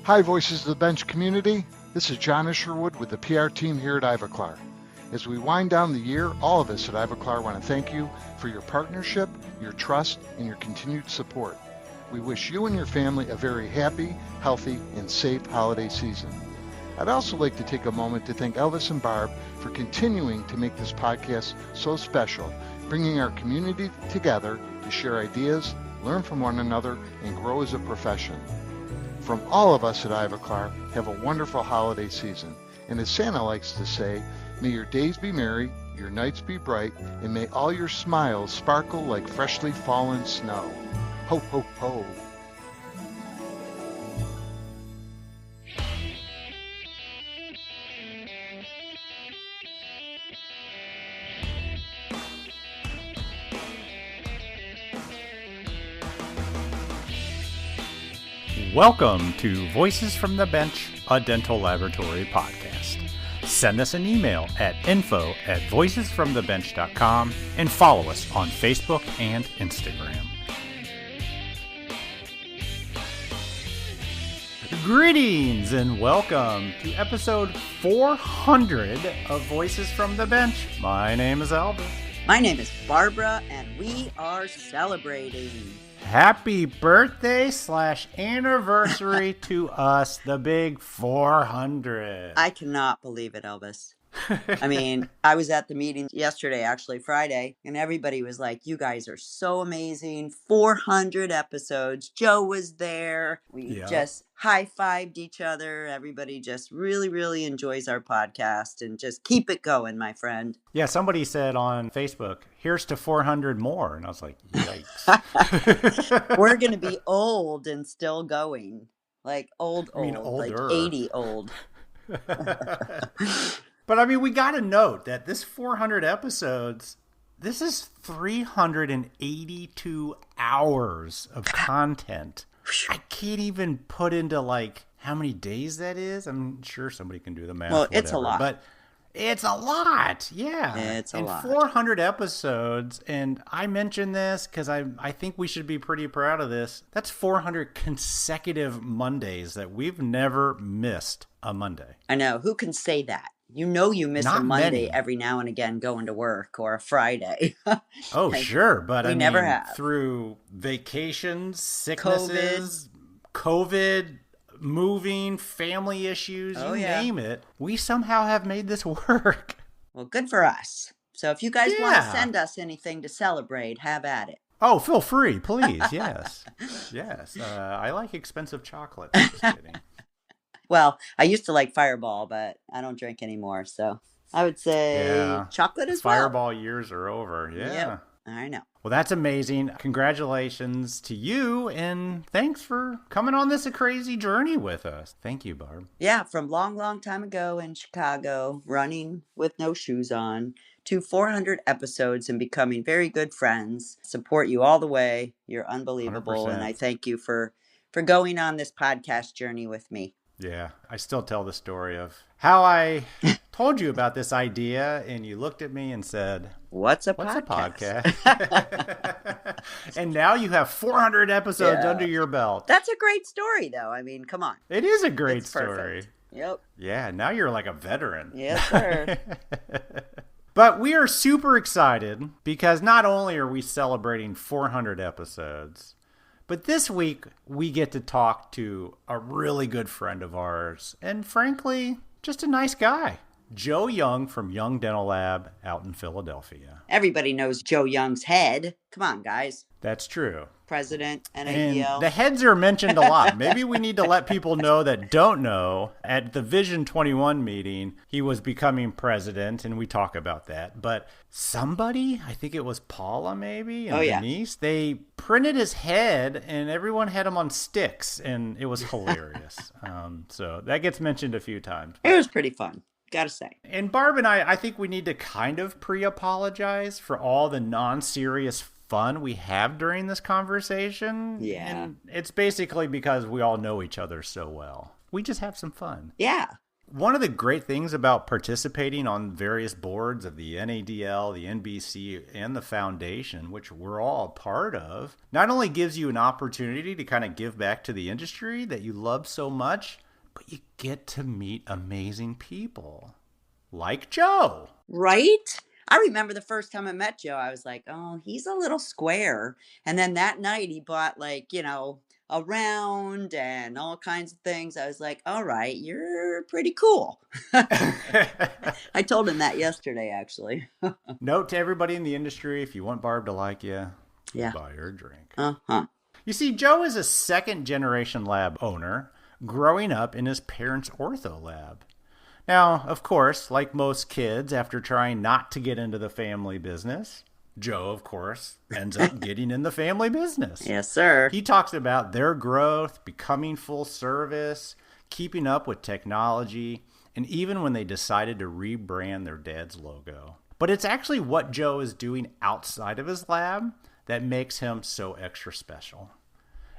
Hi, Voices of the Bench community. This is John Isherwood with the PR team here at Ivoclar. As we wind down the year, all of us at Ivoclar want to thank you for your partnership, your trust, and your continued support. We wish you and your family a very happy, healthy, and safe holiday season. I'd also like to take a moment to thank Elvis and Barb for continuing to make this podcast so special, bringing our community together to share ideas, learn from one another, and grow as a profession. From all of us at Ivoclar, have a wonderful holiday season. And as Santa likes to say, may your days be merry, your nights be bright, and may all your smiles sparkle like freshly fallen snow. Ho, ho, ho. Welcome to Voices from the Bench, a dental laboratory podcast. Send us an email at info@voicesfromthebench.com and follow us on Facebook and Instagram. Greetings and welcome to episode 400 of Voices from the Bench. My name is Elvis. My name is Barbara, and we are celebrating. Happy birthday / anniversary to us, the big 400. I cannot believe it, Elvis. I mean, I was at the meeting yesterday, actually Friday, and everybody was like, you guys are so amazing. 400 episodes. Joe was there. We just high-fived each other. Everybody just really, really enjoys our podcast, and just keep it going, my friend. Yeah, somebody said on Facebook, here's to 400 more. And I was like, yikes. We're going to be old and still going. Like old, like 80 old. But I mean, we got to note that this 400 episodes, this is 382 hours of content. I can't even put into like how many days that is. I'm sure somebody can do the math. Well, it's a lot. But it's a lot. Yeah. It's a lot. 400 episodes. And I mentioned this because I think we should be pretty proud of this. That's 400 consecutive Mondays that we've never missed a Monday. I know. Who can say that? You know you miss a Monday every now and again going to work, or a Friday. Oh, like, sure. But I never mean, have. Through vacations, sicknesses, COVID, moving, family issues, name it, we somehow have made this work. Well, good for us. So if you guys want to send us anything to celebrate, have at it. Oh, feel free, please. Yes. Yes. I like expensive chocolate. Just kidding. Well, I used to like Fireball, but I don't drink anymore. So I would say chocolate as well. Fireball years are over. Yeah. Yep, I know. Well, that's amazing. Congratulations to you, and thanks for coming on this crazy journey with us. Thank you, Barb. Yeah, from long, long time ago in Chicago, running with no shoes on, to 400 episodes and becoming very good friends. Support you all the way. You're unbelievable, 100%. And I thank you for going on this podcast journey with me. Yeah, I still tell the story of how I told you about this idea, and you looked at me and said, What's a podcast? And now you have 400 episodes under your belt. That's a great story, though. I mean, come on. It is a great story. Perfect. Yep. Yeah, now you're like a veteran. Yes, sir. But we are super excited because not only are we celebrating 400 episodes, but this week, we get to talk to a really good friend of ours, and frankly, just a nice guy, Joe Young from Young Dental Lab out in Philadelphia. Everybody knows Joe Young's head. Come on, guys. That's true. President, NADL. And the heads are mentioned a lot. Maybe we need to let people know that don't know. At the Vision 21 meeting, he was becoming president, and we talk about that. But somebody, I think it was Paula maybe, and Denise, they printed his head, and everyone had him on sticks, and it was hilarious. So that gets mentioned a few times. It was pretty fun. Gotta say. And Barb and I think we need to kind of pre-apologize for all the non-serious fun we have during this conversation. Yeah. And it's basically because we all know each other so well. We just have some fun. Yeah. One of the great things about participating on various boards of the NADL, the NBC, and the foundation, which we're all a part of, not only gives you an opportunity to kind of give back to the industry that you love so much, but you get to meet amazing people like Joe. Right? I remember the first time I met Joe, I was like, oh, he's a little square. And then that night he bought a round and all kinds of things. I was like, all right, you're pretty cool. I told him that yesterday, actually. Note to everybody in the industry, if you want Barb to like you, Yeah. buy her a drink. Uh-huh. You see, Joe is a second-generation lab owner growing up in his parents' ortho lab. Now, of course, like most kids, after trying not to get into the family business, Joe, of course, ends up getting in the family business. Yes, sir. He talks about their growth, becoming full service, keeping up with technology, and even when they decided to rebrand their dad's logo. But it's actually what Joe is doing outside of his lab that makes him so extra special.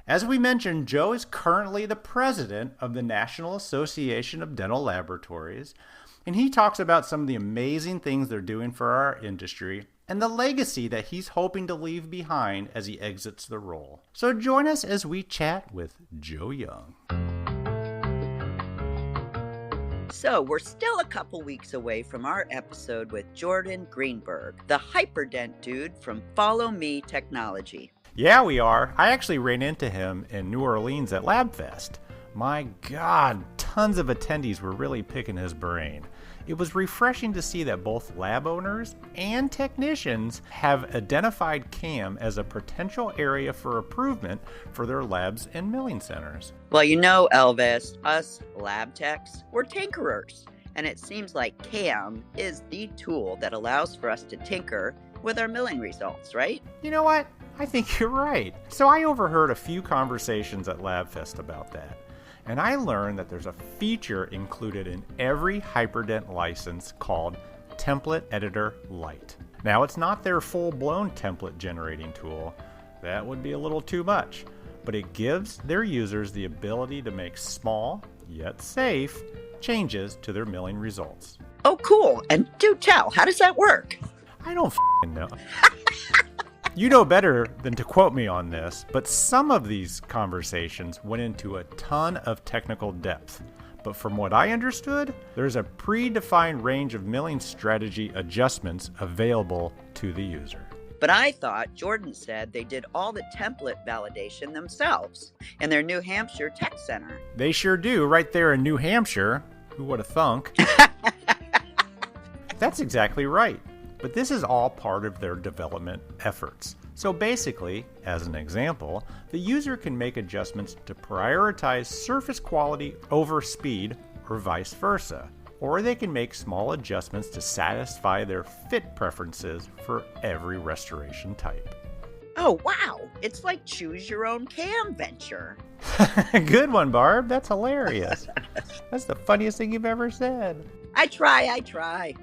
As we mentioned, Joe is currently the president of the National Association of Dental Laboratories, and he talks about some of the amazing things they're doing for our industry and the legacy that he's hoping to leave behind as he exits the role. So join us as we chat with Joe Young. So we're still a couple weeks away from our episode with Jordan Greenberg, the hyperdent dude from Follow Me Technology. Yeah, we are. I actually ran into him in New Orleans at LabFest. My God, tons of attendees were really picking his brain. It was refreshing to see that both lab owners and technicians have identified CAM as a potential area for improvement for their labs and milling centers. Well, you know, Elvis, us lab techs, we're tinkerers. And it seems like CAM is the tool that allows for us to tinker with our milling results, right? You know what? I think you're right. So I overheard a few conversations at LabFest about that. And I learned that there's a feature included in every Hyperdent license called Template Editor Lite. Now, it's not their full-blown template generating tool. That would be a little too much. But it gives their users the ability to make small, yet safe, changes to their milling results. Oh, cool. And do tell, how does that work? I don't know. You know better than to quote me on this, but some of these conversations went into a ton of technical depth. But from what I understood, there's a predefined range of milling strategy adjustments available to the user. But I thought Jordan said they did all the template validation themselves in their New Hampshire Tech Center. They sure do, right there in New Hampshire. Who would have thunk? That's exactly right. But this is all part of their development efforts. So basically, as an example, the user can make adjustments to prioritize surface quality over speed or vice versa. Or they can make small adjustments to satisfy their fit preferences for every restoration type. Oh, wow. It's like choose your own CAM venture. Good one, Barb. That's hilarious. That's the funniest thing you've ever said. I try.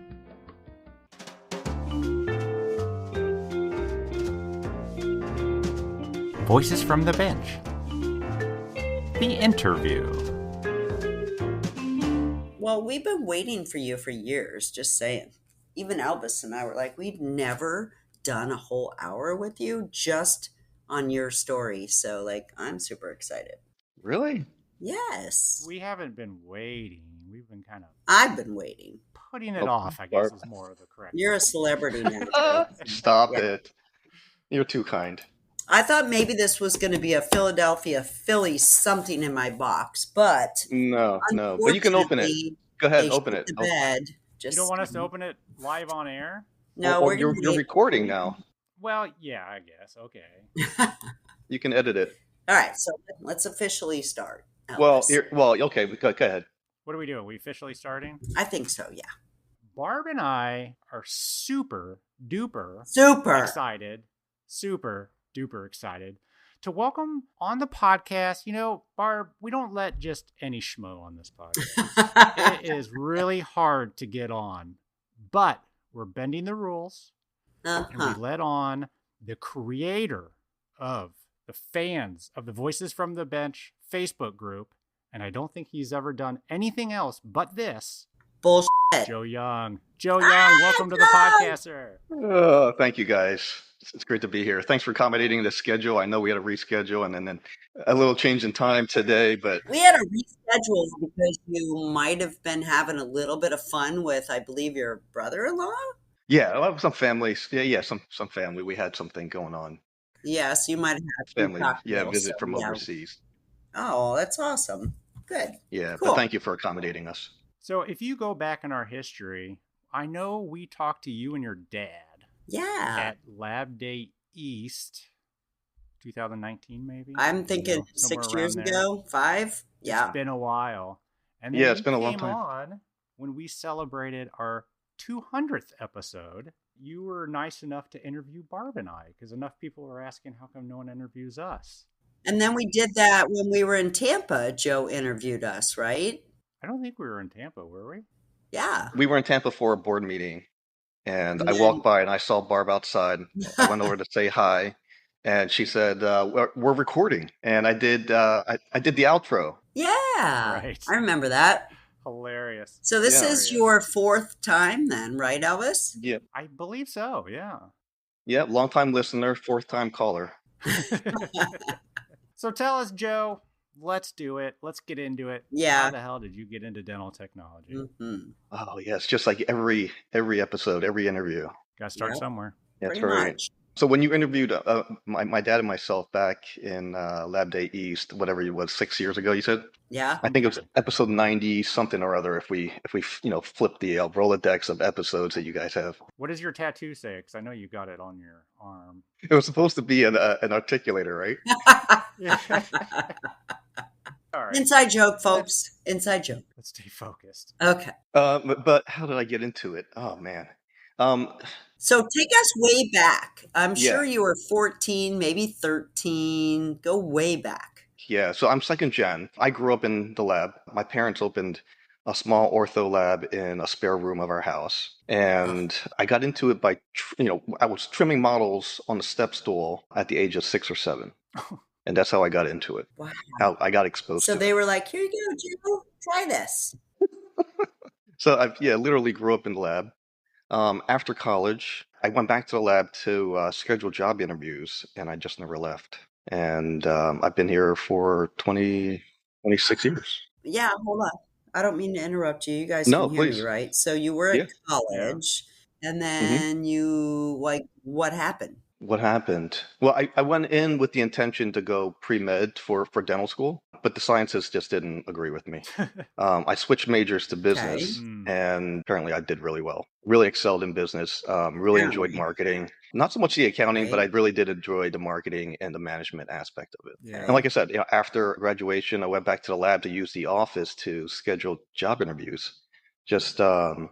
Voices from the Bench. The interview. Well, we've been waiting for you for years, just saying. Even Elvis and I were like, we've never done a whole hour with you just on your story. So, I'm super excited. Really? Yes. We haven't been waiting. We've been kind of I've been waiting. putting it off, I guess is more of the correct. You're a celebrity now. Stop Yeah. it. You're too kind. I thought maybe this was going to be a Philadelphia Phillies something in my box, but No. But you can open it. unfortunately, Go ahead, they open shit it. the bed. You don't want us to open it live on air? No, Well, we're you're going to recording now. Well, yeah, I guess. Okay. You can edit it. All right, so let's officially start. Well, Elvis. okay. Go ahead. What are we doing? We officially starting? I think so, yeah. Barb and I are super duper excited to welcome on the podcast. You know, Barb, we don't let just any schmo on this podcast. It is really hard to get on, but we're bending the rules and we let on the creator of the fans of the Voices from the Bench Facebook group, and I don't think he's ever done anything else but this. Bullshit. Joe Young. Joe Young, welcome to the podcast, sir. Oh, thank you guys. It's great to be here. Thanks for accommodating the schedule. I know we had to reschedule and then a little change in time today, but We had to reschedule because you might have been having a little bit of fun with, I believe, your brother-in-law. yeah, some families. Yeah, some family. We had something going on. Yes, you might have had some Family, cocktails, visit so, from yeah. overseas. Oh, that's awesome. Good. Yeah, Cool. but thank you for accommodating us. So if you go back in our history, I know we talked to you and your dad Yeah. at Lab Day East, 2019 maybe? I'm thinking somewhere 6 years around there. ago, 5. Yeah. It's been a while. And then Yeah, it's you been a long came time. on when we celebrated our 200th episode. You were nice enough to interview Barb and I because enough people were asking how come no one interviews us. And then we did that when we were in Tampa. Joe interviewed us, right? I don't think we were in Tampa, were we? Yeah. We were in Tampa for a board meeting, and And I then- walked by and I saw Barb outside. I went over to say hi, and she said, "We're recording," and I did. I did the outro. Yeah. Right. I remember that. Hilarious. So this Yeah. is your 4th time then, right, Elvis? Yeah, I believe so, yeah. yeah. Long time listener, 4th time caller. So tell us, Joe, let's do it. Let's get into it. Yeah. How the hell did you get into dental technology? Mm-hmm. Oh yeah, it's just like every episode, every interview. Got to start Yep. somewhere. That's Pretty right. much. So when you interviewed my dad and myself back in Lab Day East, whatever it was, 6 years ago, you said. Yeah. I think it was episode 90 something or other. If we flip the Rolodex of episodes that you guys have, What does your tattoo say? Because I know you got it on your arm. it was supposed to be an articulator, right? All right. Inside joke, folks. Inside joke. Let's stay focused. Okay. But how did I get into it? Oh man. So take us way back. I'm Yeah. sure you were 14, maybe 13. Go way back. Yeah, so I'm second gen. I grew up in the lab. My parents opened a small ortho lab in a spare room of our house. And I got into it by, I was trimming models on a step stool at the age of 6 or 7. And that's how I got into it. Wow. How I got exposed So to they it. were like, here you go, Joe. Try this. So I literally grew up in the lab. After college, I went back to the lab to schedule job interviews, and I just never left. And I've been here for 26 years. Yeah, hold on. I don't mean to interrupt you. You guys No, can hear please. me, right? So you were Yeah. at college, and then you, like, what happened? What happened? Well, I went in with the intention to go pre-med for dental school, but the sciences just didn't agree with me. I switched majors to business, and apparently I did really well. Really excelled in business, really enjoyed marketing. Not so much the accounting, but I really did enjoy the marketing and the management aspect of it. Yeah. And like I said, after graduation, I went back to the lab to use the office to schedule job interviews. Just and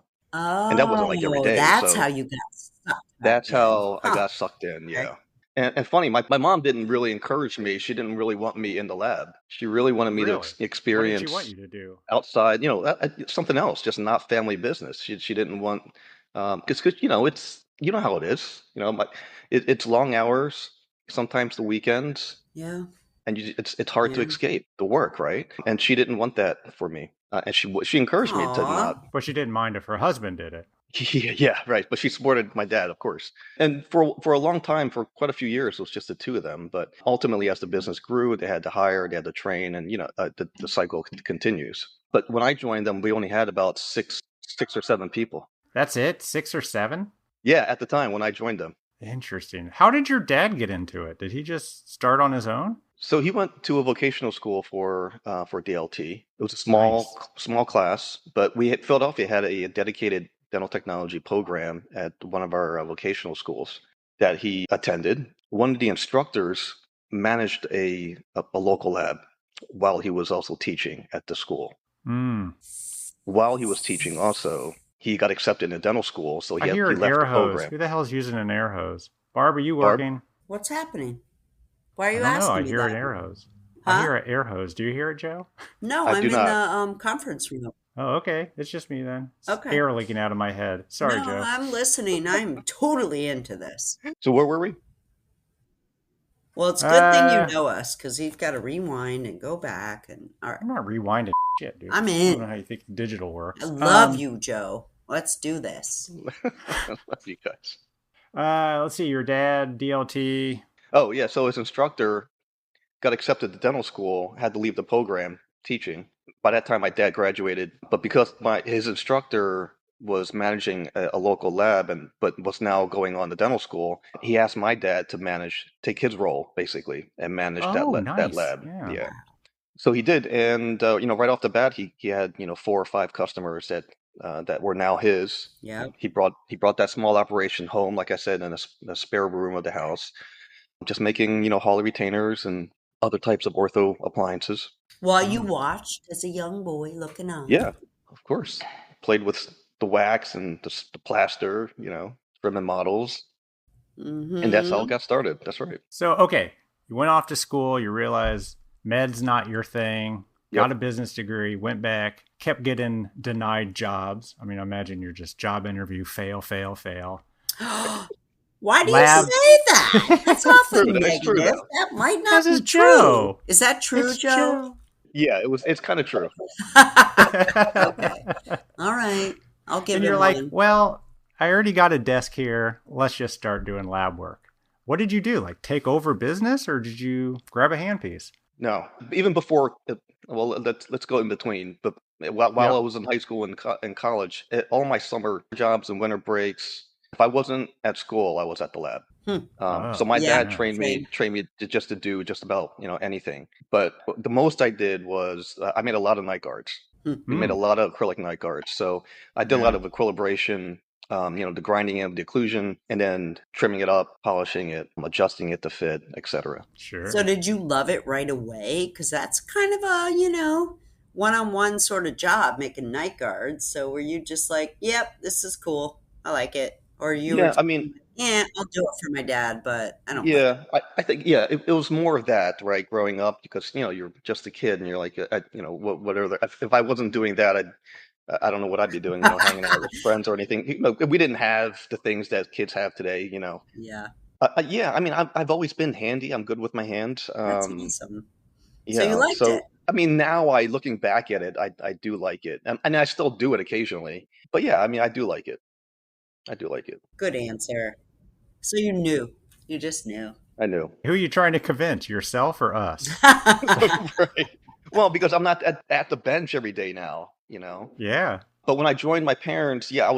that wasn't like every day. That's so how you got stuck. that's how I got sucked in. Yeah. And funny, my mom didn't really encourage me. She didn't really want me in the lab. She really wanted me to experience What did she want you to do? outside, something else, just not family business. She didn't want, because it's, you know how it is, it's long hours, sometimes the weekends, Yeah. and it's hard to escape the work, right? And she didn't want that for me, and she encouraged me to not. But she didn't mind if her husband did it. Yeah, right. But she supported my dad, of course. And for a long time, for quite a few years, it was just the two of them. But ultimately, as the business grew, they had to hire, they had to train, and the cycle continues. But when I joined them, we only had about six or seven people. That's it? 6 or 7? Yeah, at the time when I joined them. Interesting. How did your dad get into it? Did he just start on his own? So he went to a vocational school for DLT. It was a small class, but Philadelphia had a dedicated dental technology program at one of our vocational schools that he attended. One of the instructors managed a local lab while he was also teaching at the school. While he was teaching also, he got accepted in dental school, so he left the program. Who the hell is using an air hose? Barb, are you working? What's happening? Why are you I asking me I hear that? an air hose. Huh? I hear an air hose. Do you hear it, Joe? No, I I'm do in not. the conference room. Oh, okay. It's just me then. It's Okay. air leaking out of my head. Sorry, No, Joe. I'm listening. I'm totally into this. So where were we? Well, it's a good thing you know us because you've got to rewind and go back. And all right, I'm not rewinding shit, dude. I'm I don't know in. how you think digital I works. love you, Joe. Let's do this. I love you guys. Let's see. Your dad, DLT. Oh yeah, so his instructor got accepted to dental school, had to leave the program teaching. By that time, my dad graduated, but because his instructor was managing a local lab but was now going on to dental school, he asked my dad to take his role basically and manage Oh, that nice. lab. Yeah. Yeah. So he did, and right off the bat, he had 4 or 5 customers that were now his. Yeah. He brought that small operation home, like I said, in a spare room of the house, just making Hawley retainers and other types of ortho appliances. While you watched as a young boy looking on. Yeah, of course. Played with the wax and the plaster, trimming models, and that's how it Mm-hmm. got started. That's right. So, okay, you went off to school. You realized med's not your thing. Got Yep. a business degree. Went back. Kept getting denied jobs. I mean, I imagine you're just job interview, fail, fail, fail. Why do you Lab. say that? That's awfully True, it's true negative. though. That might This not is be true. Joe. Is that true, It's Joe? Yeah, it's kind of true. Okay. All right. I'll give And him you're like, one. well, I already got a desk here. Let's just start doing lab work. What did you do? Like take over business, or did you grab a handpiece? No, even before. Well, let's go in between. But while I Yep. was in high school and college, all my summer jobs and winter breaks, if I wasn't at school, I was at the lab. So Oh, my Yeah, dad yeah. same. trained me to do just about anything. But the most I did was I made a lot of night guards. We made a Mm, lot of acrylic night guards. So I did a lot yeah, of equilibration, the grinding of the occlusion, and then trimming it up, polishing it, adjusting it to fit, etc. So sure. did you love it right away? Because that's kind of a, one-on-one sort of job making night guards. So were you just like, yep, this is cool. I like it. Or you were Yeah, just, I mean, yeah, I'll do it for my dad, but I don't like it. yeah, I think it was more of that, right, growing up because you're just a kid and you're like, what are the if I wasn't doing that, I don't know what I'd be doing, hanging out with friends or anything. We didn't have the things that kids have today. Yeah, Yeah, I mean, I've always been handy. I'm good with my hands. that's awesome. So you Yeah. liked it. So I mean, now looking back at it, I do like it, and I still do it occasionally. But yeah, I mean, I do like it. I do like it. Good answer. So you knew. You just knew. I knew. Who are you trying to convince, yourself or us? Right. Well, because I'm not at the bench every day now. Yeah. But when I joined my parents, yeah, I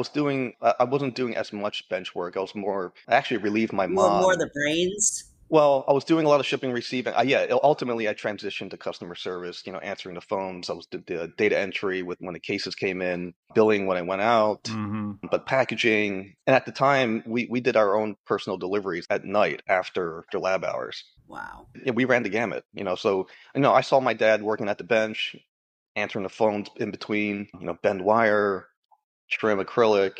wasn't doing as much bench work. I actually relieved my You were more mom. the brains. Well, I was doing a lot of shipping, receiving. Yeah, ultimately I transitioned to customer service, answering the phones. I was the data entry with when the cases came in, billing when I went out, Mm-hmm. but packaging. And at the time, we did our own personal deliveries at night after lab hours. Wow. Yeah, we ran the gamut. So I saw my dad working at the bench, answering the phones in between, bend wire, trim acrylic,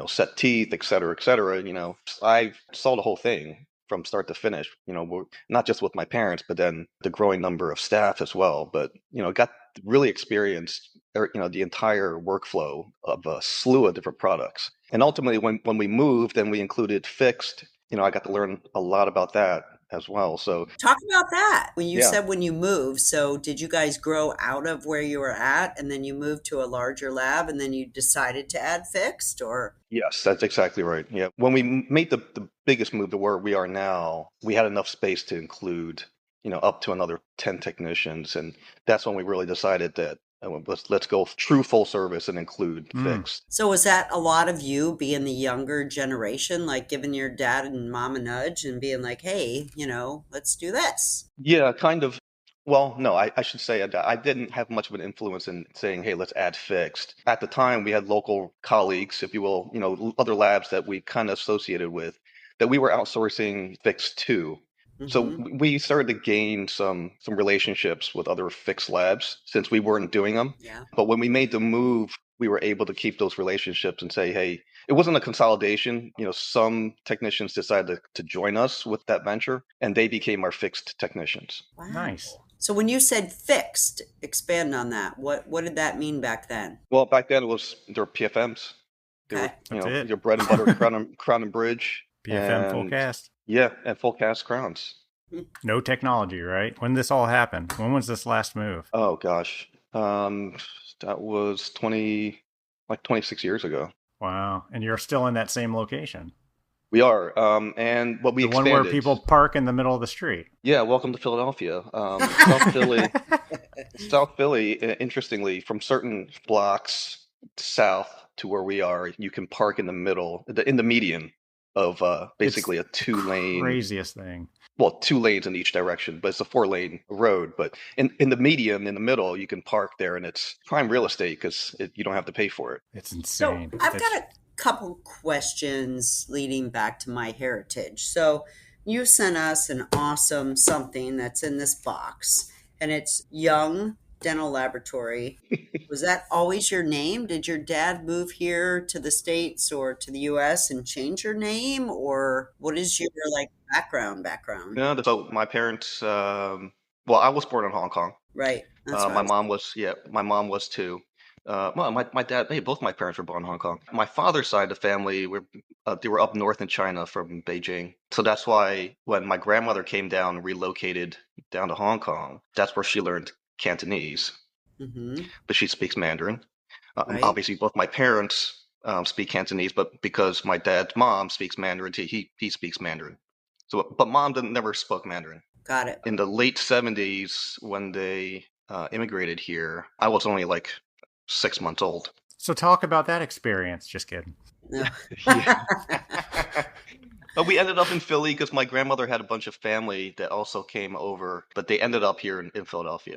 set teeth, et cetera, et cetera. I saw the whole thing from start to finish, not just with my parents, but then the growing number of staff as well. But, got really experienced, the entire workflow of a slew of different products. And ultimately, when we moved and we included fixed, I got to learn a lot about that as well. So, Talk about that. When you yeah. said when you moved, so did you guys grow out of where you were at and then you moved to a larger lab and then you decided to add fixed or? Yes, that's exactly right. Yeah. When we made the biggest move to where we are now, we had enough space to include, up to another 10 technicians. And that's when we really decided that let's go true full service and include Mm. fixed. So was that a lot of you being the younger generation, like giving your dad and mom a nudge and being like, hey, let's do this? Yeah, kind of. Well, no, I should say I didn't have much of an influence in saying, hey, let's add fixed. At the time, we had local colleagues, if you will, other labs that we kind of associated with that we were outsourcing fixed to. So Mm-hmm. we started to gain some relationships with other fixed labs since we weren't doing them. Yeah. But when we made the move, we were able to keep those relationships and say, hey, it wasn't a consolidation. Some technicians decided to join us with that venture, and they became our fixed technicians. Wow. Nice. So when you said fixed, expand on that. What did that mean back then? Well, back then there were PFMs. They were, Okay. That's it. your bread and butter crown and bridge, BFM full and cast. yeah, and full cast crowns. No technology, right? When this all happened? When was this last move? Oh gosh. That was 26 years ago. Wow. And you're still in that same location. We are. And what we The one where expanded. people park in the middle of the street. Yeah, welcome to Philadelphia. South Philly, interestingly, from certain blocks south to where we are, you can park in the middle, in the median of basically a two-lane. Craziest thing. Well, 2 lanes in each direction, but it's a 4-lane road. But in the median, in the middle, you can park there, and it's prime real estate because you don't have to pay for it. It's insane. So I've got a couple questions leading back to my heritage. So you sent us an awesome something that's in this box, and it's Young Dental Laboratory. Was that always your name? Did your dad move here to the States or to the US and change your name, or what is your background? Yeah, so my parents, well, I was born in Hong Kong. Right. That's My mom was too. Well, my dad, both my parents were born in Hong Kong. My father's side of the family they were up north in China from Beijing. So that's why when my grandmother came down and relocated down to Hong Kong, that's where she learned Cantonese. Mm-hmm. But she speaks Mandarin. Right. Obviously, both my parents speak Cantonese, but because my dad's mom speaks Mandarin, he speaks Mandarin. So, but mom never spoke Mandarin. Got it. In the late 70s, when they immigrated here, I was only like 6 months old. So talk about that experience. Just kidding. No. But we ended up in Philly because my grandmother had a bunch of family that also came over, but they ended up here in Philadelphia.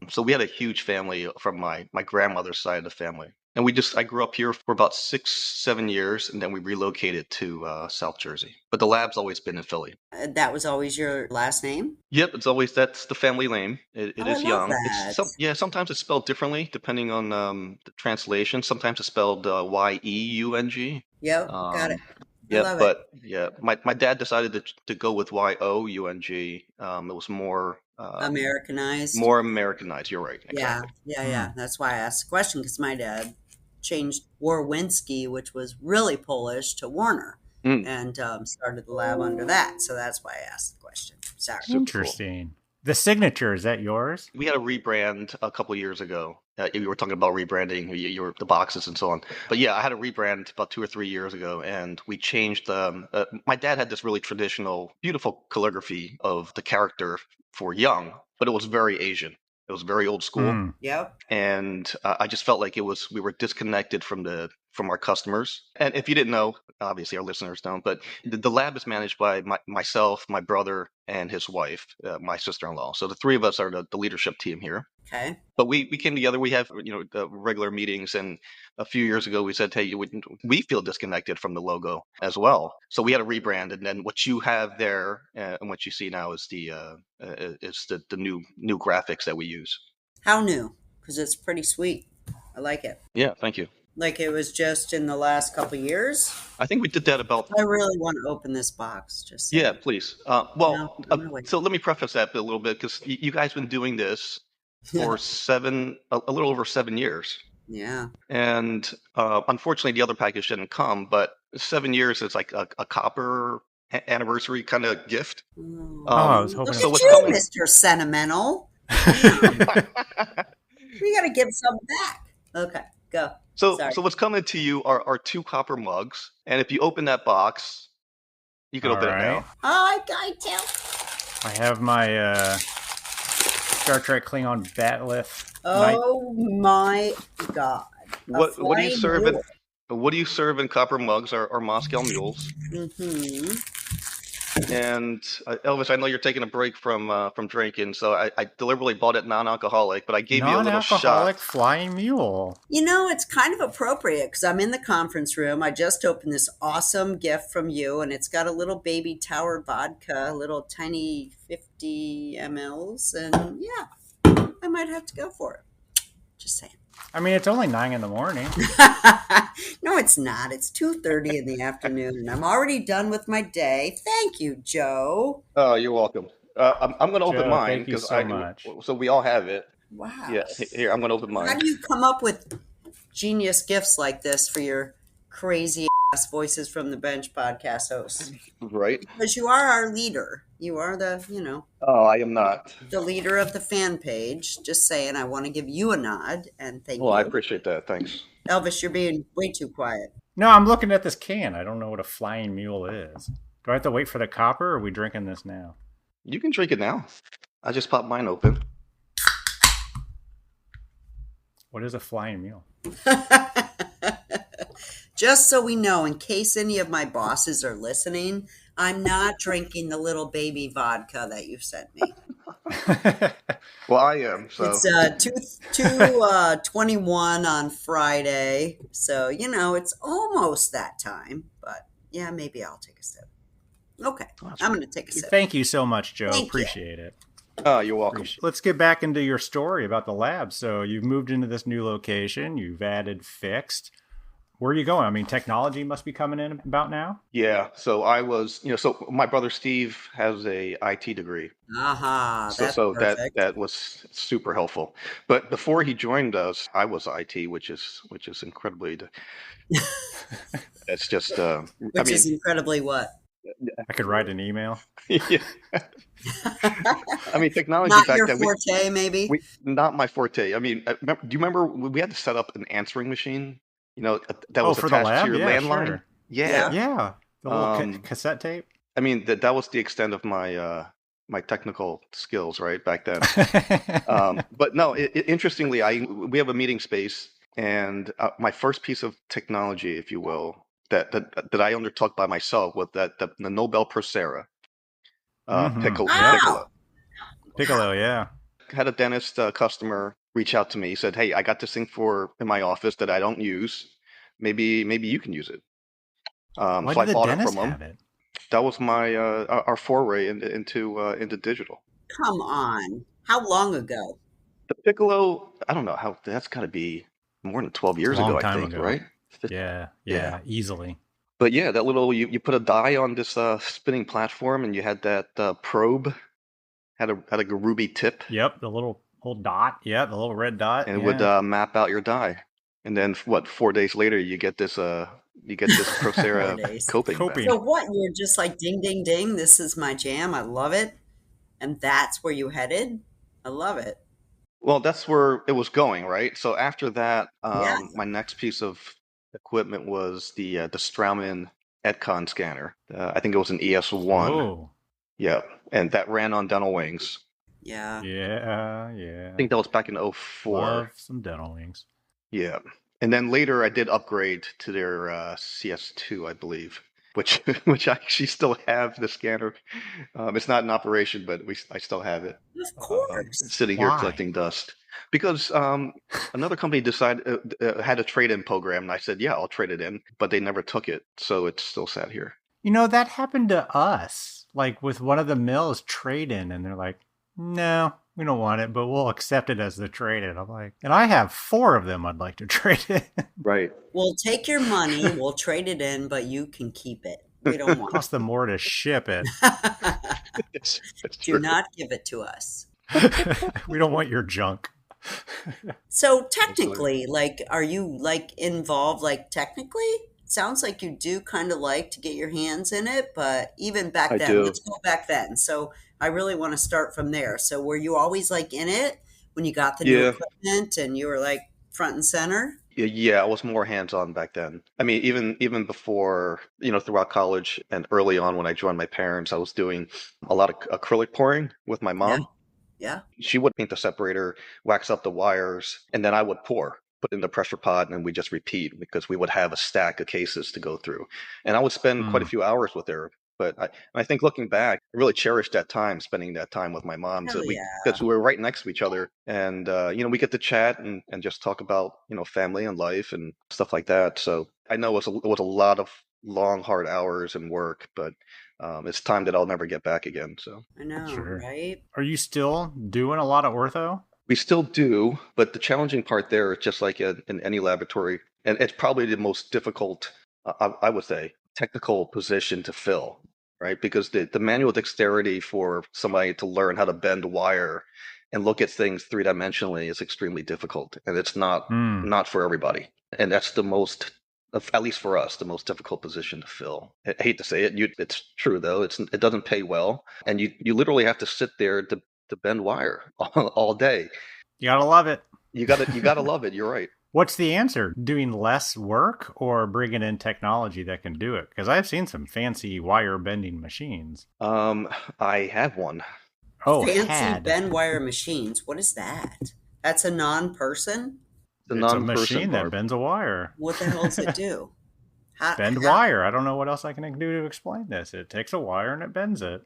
So we had a huge family from my grandmother's side of the family. And I grew up here for about 6-7 years, and then we relocated to South Jersey. But the lab's always been in Philly. That was always your last name? Yep, that's the family name. It is Young. That. Sometimes it's spelled differently depending on the translation. Sometimes it's spelled Yeung. Yep, got it. Yeah, but my dad decided to go with Young. It was more Americanized. More Americanized. You're right. Exactly. Yeah. That's why I asked the question, because my dad changed Warwinski, which was really Polish, to Warner, and started the lab under that. So that's why I asked the question. Sorry. Interesting. Cool. The signature, is that yours? We had a rebrand a couple of years ago. You were talking about rebranding the boxes and so on. But yeah, I had a rebrand about 2 or 3 years ago, and we changed. My dad had this really traditional, beautiful calligraphy of the character for Young, but it was very Asian. It was very old school. Yep. And I just felt like we were disconnected from our customers. And if you didn't know, obviously our listeners don't, but the lab is managed by myself, my brother, and his wife, my sister-in-law. So the three of us are the leadership team here. Okay. But we came together. We have the regular meetings, and a few years ago we said, hey, we feel disconnected from the logo as well. So we had a rebrand, and then what you have there and what you see now is the new graphics that we use. How new? Because it's pretty sweet. I like it. Yeah, thank you. Like it was just in the last couple of years? I think we did that about... I really want to open this box. Just yeah, please. So let me preface that a little bit, because you guys have been doing this for a little over 7 years. Yeah. And unfortunately, the other package didn't come, but 7 years is like a copper anniversary kind of gift. I was hoping. Look at you, Mr. Sentimental. We got to give some back. Okay, go. So what's coming to you are 2 copper mugs, and if you open that box, you can open it now. Oh, I tell. I have my Star Trek Klingon Batleth. Oh my God! What do you serve? What do you serve in copper mugs? Are Moscow mules? Mm-hmm. And Elvis, I know you're taking a break from drinking, so I deliberately bought it non-alcoholic, but I gave you a little shot. Non-alcoholic Flying Mule. It's kind of appropriate because I'm in the conference room. I just opened this awesome gift from you, and it's got a little baby Tower vodka, a little tiny 50 mLs, and yeah, I might have to go for it. Just saying. I mean, it's only 9 a.m. No, it's not. It's 2:30 in the afternoon, and I'm already done with my day. Thank you, Joe. Oh, you're welcome. I'm going to open mine because so we all have it. Wow. Yeah, here I'm going to open mine. How do you come up with genius gifts like this for your crazy ass Voices from the Bench podcast hosts? Right. Because you are our leader. You are the, Oh, I am not. the leader of the fan page. Just saying, I want to give you a nod and thank Well, I you. appreciate that. Thanks. Elvis, you're being way too quiet. No, I'm looking at this can. I don't know what a flying mule is. Do I have to wait for the copper, or are we drinking this now? You can drink it now. I just popped mine open. What is a flying mule? Just so we know, in case any of my bosses are listening, I'm not drinking the little baby vodka that you've sent me. Well, I am. So It's 2:21 on Friday, so it's almost that time. But yeah, maybe I'll take a sip. Okay, I'm going to take a sip. Thank you so much, Joe. Thank you. Appreciate it. You're welcome. Let's get back into your story about the lab. So you've moved into this new location. You've added fixed. Where are you going? I mean, technology must be coming in about now. Yeah. So I was, so my brother Steve has a IT degree. Aha, that's So perfect. that was super helpful. But before he joined us, I was IT, which is incredibly. It's just. Which is incredibly what? I could write an email. Yeah. I mean, technology Not back your then. forte, maybe. Not my forte. I mean, do you remember we had to set up an answering machine? That was for the attached lab? to your Yeah, landline. sure. Yeah. Yeah. The little cassette tape. I mean, that was the extent of my my technical skills, right, back then. But no, interestingly, we have a meeting space, and my first piece of technology, if you will, that I undertook by myself was the Nobel Procera Piccolo. Wow. Piccolo, yeah. Had a dentist customer reach out to me. He said, "Hey, I got this thing in my office that I don't use. Maybe you can use it." Why So I did the bought it dentist from him. have it? That was my our foray into digital. Come on. How long ago? The Piccolo, I don't know how that's got to be more than 12 years ago, I Time think, ago. right? Yeah, easily. But yeah, that little you put a die on this spinning platform, and you had that probe had a ruby tip. Yep, the little dot. Yeah, the little red dot. And it would map out your die. And then 4 days later, you get this Procera 4 days. coping. So what? You're just like ding, ding, ding. This is my jam. I love it. And that's where you headed. I love it. Well, that's where it was going, right? So after that, Yeah. my next piece of equipment was the Straumann Etcon scanner. I think it was an ES1. Oh. Yeah, and that ran on dental wings. Yeah. Yeah. I think that was back in 04. Love some dental wings. Yeah. And then later I did upgrade to their CS2, I believe, which I actually still have the scanner. It's not in operation, but I still have it. Of course. Sitting here collecting dust. Because another company decided had a trade-in program, and I said, yeah, I'll trade it in, but they never took it, so it's still sat here. That happened to us, like with one of the mills trade-in, and they're like, no, we don't want it, but we'll accept it as the trade-in. I'm like, and I have 4 of them I'd like to trade in. Right. We'll take your money, we'll trade it in, but you can keep it. We don't want it. Cost them more to ship it. It's Do true. not give it to us. We don't want your junk. So technically, are you involved, technically? Sounds like you do kind of like to get your hands in it, but even back I then, do. let's go back then. So I really want to start from there. So were you always in it when you got the new equipment and you were front and center? Yeah, I was more hands-on back then. I mean, even before, throughout college and early on when I joined my parents, I was doing a lot of acrylic pouring with my mom. Yeah. She would paint the separator, wax up the wires, and then I would pour, put in the pressure pot, and then we just repeat because we would have a stack of cases to go through. And I would spend quite a few hours with her. But I think looking back, I really cherished that time, spending that time with my mom. Hell Because we were right next to each other. And, we get to chat and just talk about, family and life and stuff like that. So I know it was a lot of long, hard hours and work, but it's time that I'll never get back again. So I know, right? Are you still doing a lot of ortho? We still do, but the challenging part there is just like in any laboratory, and it's probably the most difficult, I would say, technical position to fill, right? Because the manual dexterity for somebody to learn how to bend wire and look at things three-dimensionally is extremely difficult, and it's not for everybody. And that's the most at least for us, the most difficult position to fill. I hate to say it, it's true though. It doesn't pay well, and you literally have to sit there to bend wire all day. You gotta love it. You gotta love it. You're right. What's the answer? Doing less work or bringing in technology that can do it? Because I've seen some fancy wire bending machines. I have one. Oh, Fancy bend wire machines. What is that? That's a non-person? The It's a non-person machine that Barb. bends a wire. What the hell does it do? Bend wire. I don't know what else I can do to explain this. It takes a wire and it bends it.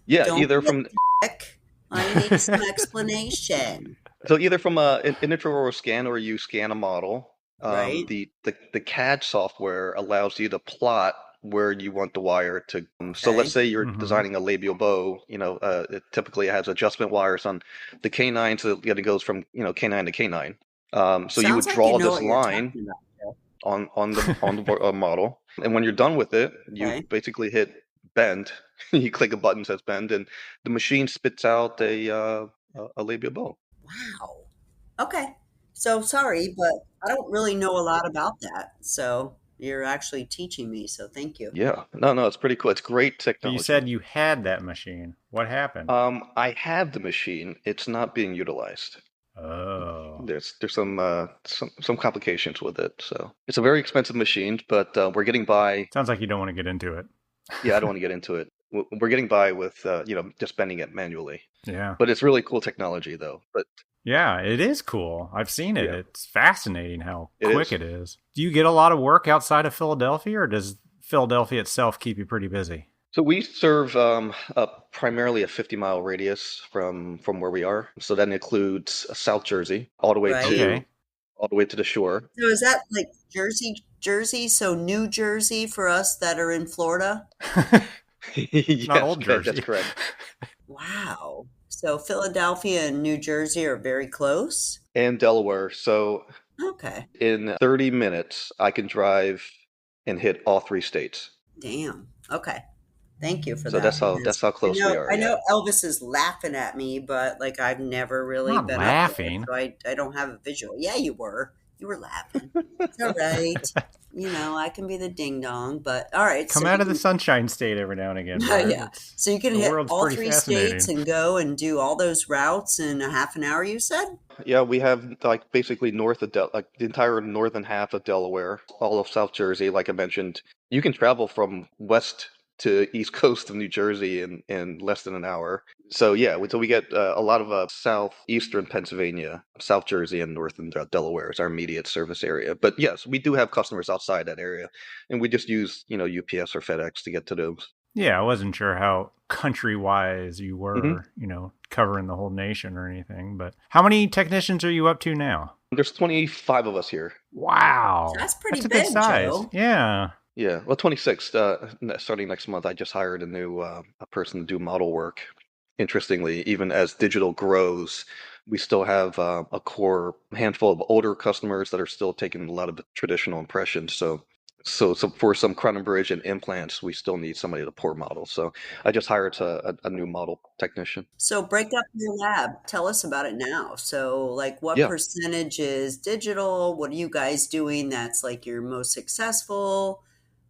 Yeah, Don't either be from a dick. I need some explanation. so either from an intraoral scan or you scan a model. Right. The CAD software allows you to plot where you want the wire to. So Okay. let's say you're Mhm. designing a labial bow. It typically has adjustment wires on the canine, so it goes from canine to canine. So you would Sounds like draw you know this what you're line talking about, Joe. on the model, and when you're done with it, you Okay. basically hit bend. You click a button that says bend, and the machine spits out a labial bow. Wow. Okay. So sorry, but I don't really know a lot about that. So you're actually teaching me. So thank you. Yeah, no, it's pretty cool. It's great But technology. you said you had that machine. What happened? I have the machine. It's not being utilized. Oh. There's some complications with it. So it's a very expensive machine, but we're getting by. Sounds like you don't want to get into it. Yeah, I don't want to get into it. We're getting by with just bending it manually. Yeah. But it's really cool technology, though. But Yeah, it is cool. I've seen it. Yeah. It's fascinating how It quick is. it is. Do you get a lot of work outside of Philadelphia, or does Philadelphia itself keep you pretty busy? So we serve primarily a 50-mile radius from where we are. So that includes South Jersey all the way Right. to Okay. all the way to the shore. So is that like Jersey? So New Jersey for us that are in Florida? Yes, Not old that's Jersey. correct. Wow. So Philadelphia and New Jersey are very close? And Delaware. So Okay. in 30 minutes, I can drive and hit all three states. Damn. Okay. Thank you for So that. that's how close we are. I Yeah. know Elvis is laughing at me, but like I've never really Not been laughing. up there, so I don't have a visual. Yeah, you were. You were laughing. It's all right. I can be the ding dong, but all right. Come so out you of the can- Sunshine State every now and again. Yeah, Barb. yeah. It's- So you can the hit world's all pretty three fascinating. states and go and do all those routes in a half an hour, you said? Yeah, we have like basically north of like the entire northern half of Delaware, all of South Jersey. Like I mentioned, you can travel from west to east coast of New Jersey in less than an hour. So yeah, so we get a lot of southeastern Pennsylvania, South Jersey, and northern Delaware is our immediate service area. But yes, we do have customers outside that area, and we just use UPS or FedEx to get to those. Yeah, I wasn't sure how country-wise you Mhm. were, covering the whole nation or anything. But how many technicians are you up to now? There's 25 of us here. Wow. That's pretty a good big, size. Joe. Yeah. Yeah, well, 26. Starting next month, I just hired a person to do model work. Interestingly, even as digital grows, we still have a core handful of older customers that are still taking a lot of the traditional impressions. So for some crown and bridge and implants, we still need somebody to pour models. So I just hired a new model technician. So break up your lab. Tell us about it now. So like what Yeah. percentage is digital? What are you guys doing that's like your most successful?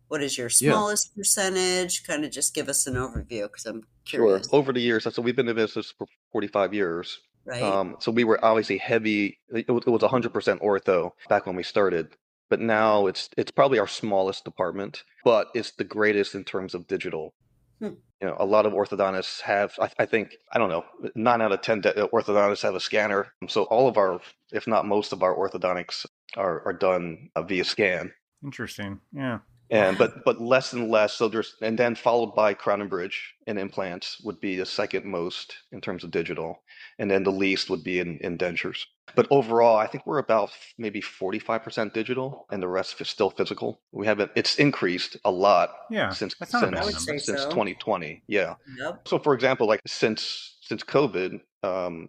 What is your Yeah. smallest percentage? Kind of just give us an overview because I'm Sure. curious, Over the years, so we've been in business for 45 years. right? So we were obviously heavy. It was 100% ortho back when we started, but now it's probably our smallest department, but it's the greatest in terms of digital. Hmm. A lot of orthodontists have. I think I don't know, 9 out of 10 orthodontists have a scanner. So all of our, if not most of our orthodontics are done via scan. Interesting. Yeah. And Wow. but less and less. So and then followed by crown and bridge and implants would be the second most in terms of digital, and then the least would be in dentures. But overall, I think we're about maybe 45% digital, and the rest is still physical. We haven't. It's increased a lot Yeah. since That's not a bad I would number. say since so. 2020. Yeah. Yep. So for example, like since COVID,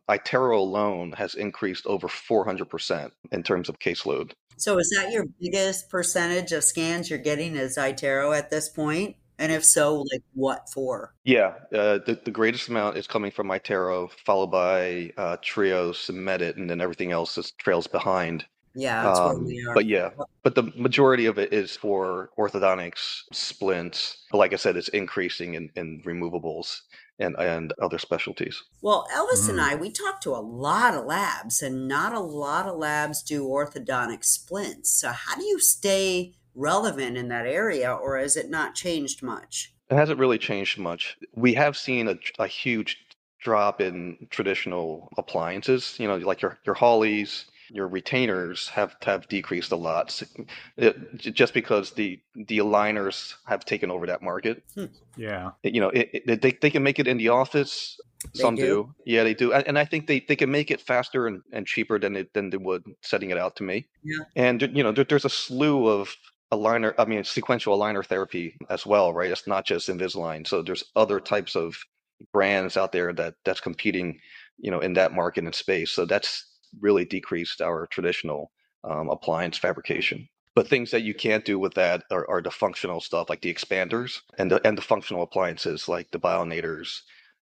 iTero alone has increased over 400% in terms of caseload. So is that your biggest percentage of scans you're getting is iTero at this point? And if so, like what for? Yeah, the greatest amount is coming from iTero, followed by Trios and Medit, and then everything else is trails behind. Yeah, that's where we are. But yeah, but the majority of it is for orthodontics, splints. But like I said, it's increasing in removables and other specialties. Well, Elvis and Mm. I, we talk to a lot of labs, and not a lot of labs do orthodontic splints. So, how do you stay relevant in that area, or has it not changed much? It hasn't really changed much. We have seen a huge drop in traditional appliances. You know, like your Hollies, your retainers have decreased a lot, just because the aligners have taken over that market. Yeah. You know, they can make it in the office. They Some do? do, yeah, they do, and I think they can make it faster and cheaper than they would setting it out to me. Yeah. And you know, there's a slew of sequential aligner therapy as well, right? It's not just Invisalign. So there's other types of brands out there that's competing, you know, in that market and space. So that's really decreased our traditional appliance fabrication. But things that you can't do with that are the functional stuff, like the expanders and the functional appliances, like the bionators,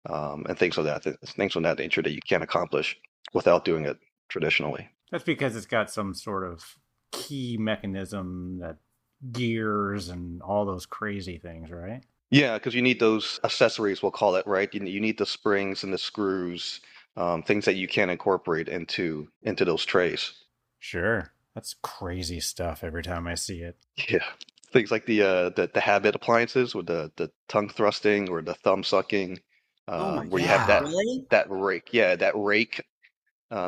and things of that nature that you can't accomplish without doing it traditionally. That's because it's got some sort of key mechanism that gears and all those crazy things, right? Yeah, because you need those accessories, we'll call it, right? You need the springs and the screws, things that you can incorporate into those trays. Sure. That's crazy stuff every time I see it. Yeah, things like the habit appliances with the tongue thrusting or the thumb sucking, Oh my where you have God, Yeah. really? that rake. Yeah, that rake.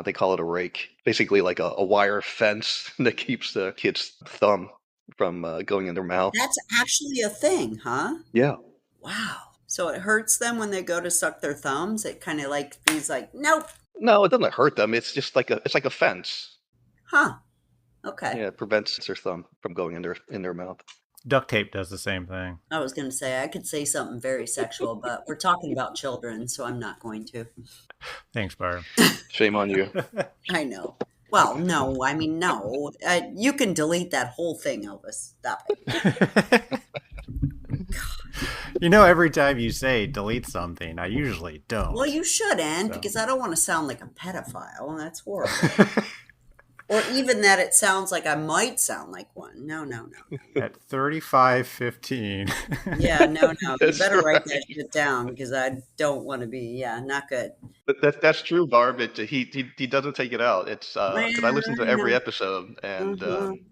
They call it a rake, basically like a wire fence that keeps the kid's thumb from going in their mouth. That's actually a thing, huh? Yeah. Wow. So it hurts them when they go to suck their thumbs. It kind of like he's like, nope. No, it doesn't hurt them. It's just it's like a fence. Huh. Okay. Yeah, it prevents their thumb from going in their mouth. Duct tape does the same thing. I was going to say I could say something very sexual, but we're talking about children, so I'm not going to. Thanks, Barb. Shame on you. I know. Well, no, I mean, no. You can delete that whole thing, Elvis. Stop it. You know, every time you say delete something, I usually don't. Well, you shouldn't, So. because I don't want to sound like a pedophile, and that's horrible. Or even that it sounds like I might sound like one. No, no, no. At 35:15. Yeah, no, no. You That's better write that right. shit down because I don't want to be, not good. But that's true, Barb. He doesn't take it out. It's Well, because I listen to I every know. episode, and I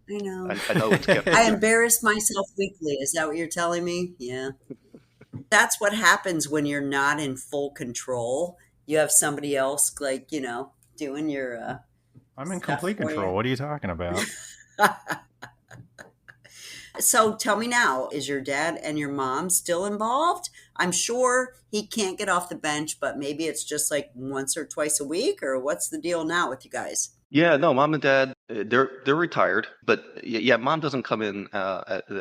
know. I know it's kept. I embarrass myself weekly. Is that what you're telling me? Yeah. That's what happens when you're not in full control. You have somebody else, like, doing your I'm in stuff complete for control. you. What are you talking about? So tell me now, is your dad and your mom still involved? I'm sure he can't get off the bench, but maybe it's just like once or twice a week, or what's the deal now with you guys? Yeah, no, mom and dad, they're retired, but yeah, mom doesn't come in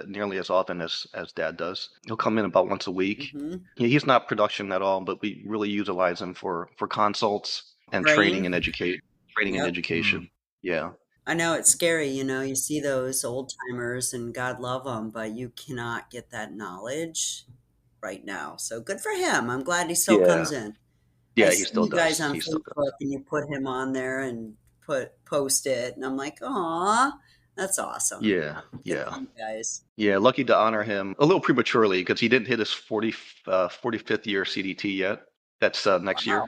nearly as often as dad does. He'll come in about once a week. Hmm. He's not production at all, but we really utilize him for consults and Brain. training and Yep. education. Yeah. I know it's scary, you see those old timers and God love them, but you cannot get that knowledge right now. So good for him. I'm glad he still Yeah. comes in. I Yeah, he see still you guys does. on He still does. Facebook and you put him on there and post it, and I'm like, aw, that's awesome. Yeah. Good for Yeah. you guys. Yeah, lucky to honor him a little prematurely because he didn't hit his 45th year CDT yet. That's next year. Wow.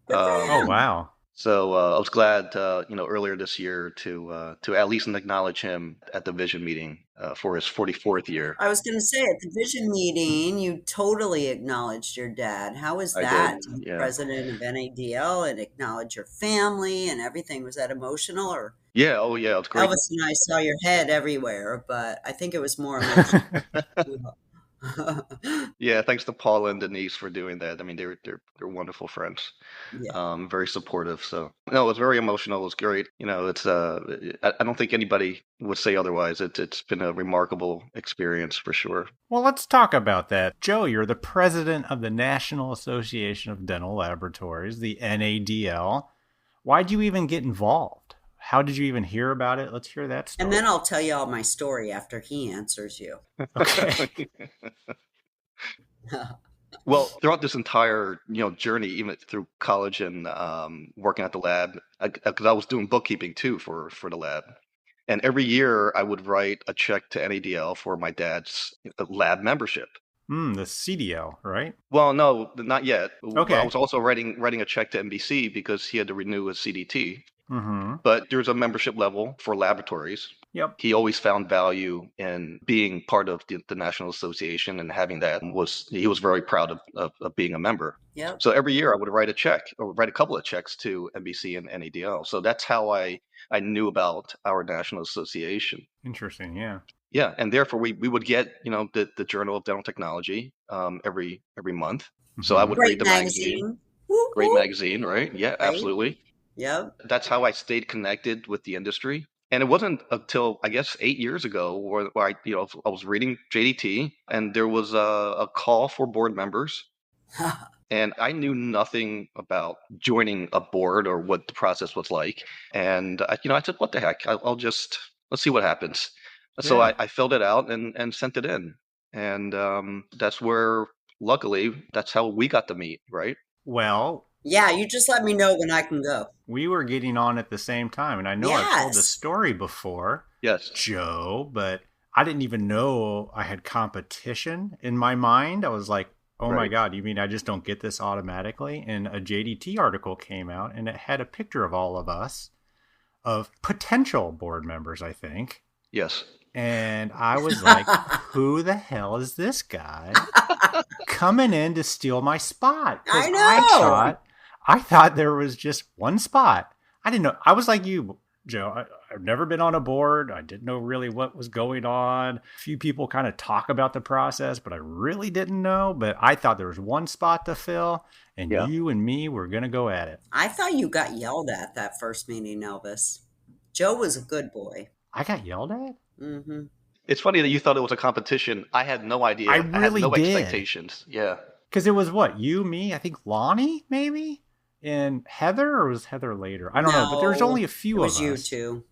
Good for Oh, him. wow. So I was glad, earlier this year to at least acknowledge him at the Vision meeting for his 44th year. I was going to say, at the vision meeting, you totally acknowledged your dad. How was I that did. to be Yeah. president of NADL and acknowledge your family and everything? Was that emotional? Or Yeah. Oh, yeah. It's great. Elvis and I saw your head everywhere, but I think it was more emotional. Yeah. Thanks to Paula and Denise for doing that. I mean, they're wonderful friends. Yeah. Very supportive. So no, it was very emotional. It was great. You know, it's I don't think anybody would say otherwise. It's been a remarkable experience for sure. Well, let's talk about that. Joe, you're the president of the National Association of Dental Laboratories, the NADL. Why'd you even get involved? How did you even hear about it? Let's hear that story. And then I'll tell you all my story after he answers you. Okay. Well, throughout this entire journey, even through college and working at the lab, because I was doing bookkeeping too for the lab, and every year I would write a check to NADL for my dad's lab membership. The CDL, right? Well, no, not yet. I Okay. was also writing a check to NBC because he had to renew his CDT. Mm-hmm. But there's a membership level for laboratories. Yep. He always found value in being part of the National Association, and having that he was very proud of being a member. Yep. So every year I would write a check or write a couple of checks to NBC and NADL. So that's how I knew about our National Association. Interesting. Yeah. Yeah, and therefore we would get the Journal of Dental Technology every month. So I would Great read the magazine. Woo, Great woo. magazine, right? Yeah, Right? absolutely. Yep. That's how I stayed connected with the industry. And it wasn't until I guess 8 years ago where I was reading JDT, and there was a call for board members, and I knew nothing about joining a board or what the process was like. And I said, what the heck? Let's see what happens. So Yeah. I filled it out and sent it in, and that's where, luckily, that's how we got to meet, right? Well, Yeah, you just let me know when I can go. we were getting on at the same time, and I know I've told this Yes. story before, Yes. Joe, but I didn't even know I had competition in my mind. I was like, oh my Right. God, you mean I just don't get this automatically? And a JDT article came out, and it had a picture of all of us, of potential board members, I think. Yes. And I was like, who the hell is this guy coming in to steal my spot? 'Cause I know. I thought there was just one spot. I didn't know. I was like you, Joe. I've never been on a board. I didn't know really what was going on. A few people kind of talk about the process, but I really didn't know. But I thought there was one spot to fill, and Yeah. you and me were going to go at it. I thought you got yelled at that first meeting, Elvis. Joe was a good boy. I got yelled at? Mm-hmm. It's funny that you thought it was a competition. I had no idea. I had really no did. expectations. Yeah. Because it was what? You, me, I think Lonnie, maybe? And Heather, or was Heather later? I don't know, but there's No, only a few It was of you us. two.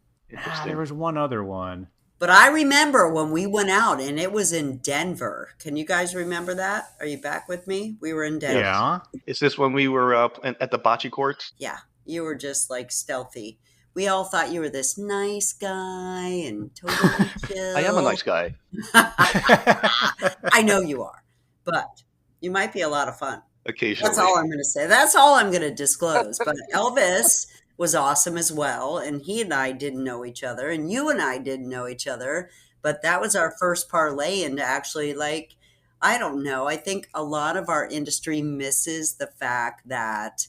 There was one other one. But I remember when we went out, and it was in Denver. Can you guys remember that? Are you back with me? We were in Denver. Yeah. Is this when we were at the bocce courts? Yeah, you were just like stealthy. We all thought you were this nice guy and totally chill. I am a nice guy. I know you are, but you might be a lot of fun. Occasionally. That's all I'm going to say. That's all I'm going to disclose. But Elvis was awesome as well. And he and I didn't know each other. And you and I didn't know each other. But that was our first parlay into actually, like, I don't know. I think a lot of our industry misses the fact that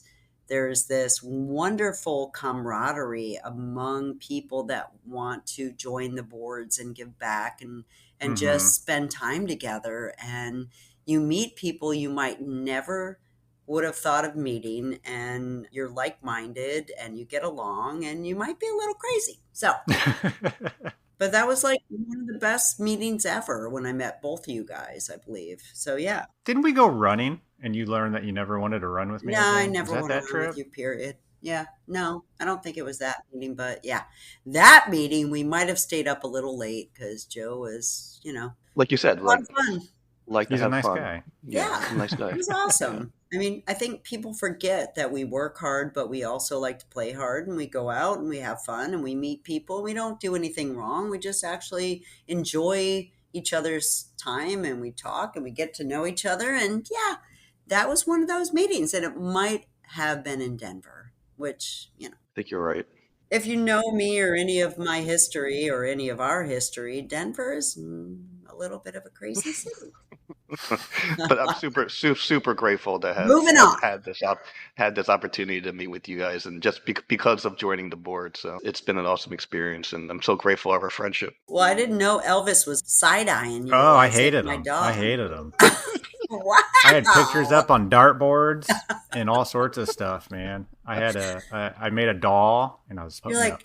there's this wonderful camaraderie among people that want to join the boards and give back and just spend time together. And you meet people you might never would have thought of meeting, and you're like-minded and you get along, and you might be a little crazy. So, but that was like one of the best meetings ever when I met both of you guys, I believe. So yeah. Didn't we go running and you learned that you never wanted to run with me? No, I again? never Was want to that run trip? with you, period. Yeah. No, I don't think it was that meeting, but yeah. That meeting, we might have stayed up a little late because Joe was, Like you said, a lot of fun. like to He's a have nice fun. guy. Yeah. he's a nice guy. It was awesome. I mean, I think people forget that we work hard, but we also like to play hard, and we go out and we have fun and we meet people. We don't do anything wrong. We just actually enjoy each other's time, and we talk and we get to know each other. And yeah, that was one of those meetings, and it might have been in Denver, which, I think you're right. if you know me or any of my history or any of our history, Denver is a little bit of a crazy city. But I'm super grateful to have Moving on. had this opportunity to meet with you guys, and just because of joining the board. So it's been an awesome experience, and I'm so grateful of our friendship. Well, I didn't know Elvis was side-eyeing you. Oh, while I was hated hitting my him. dog. I hated him. Wow. I had pictures up on dartboards and all sorts of stuff, man. I made a doll and I was You're putting like,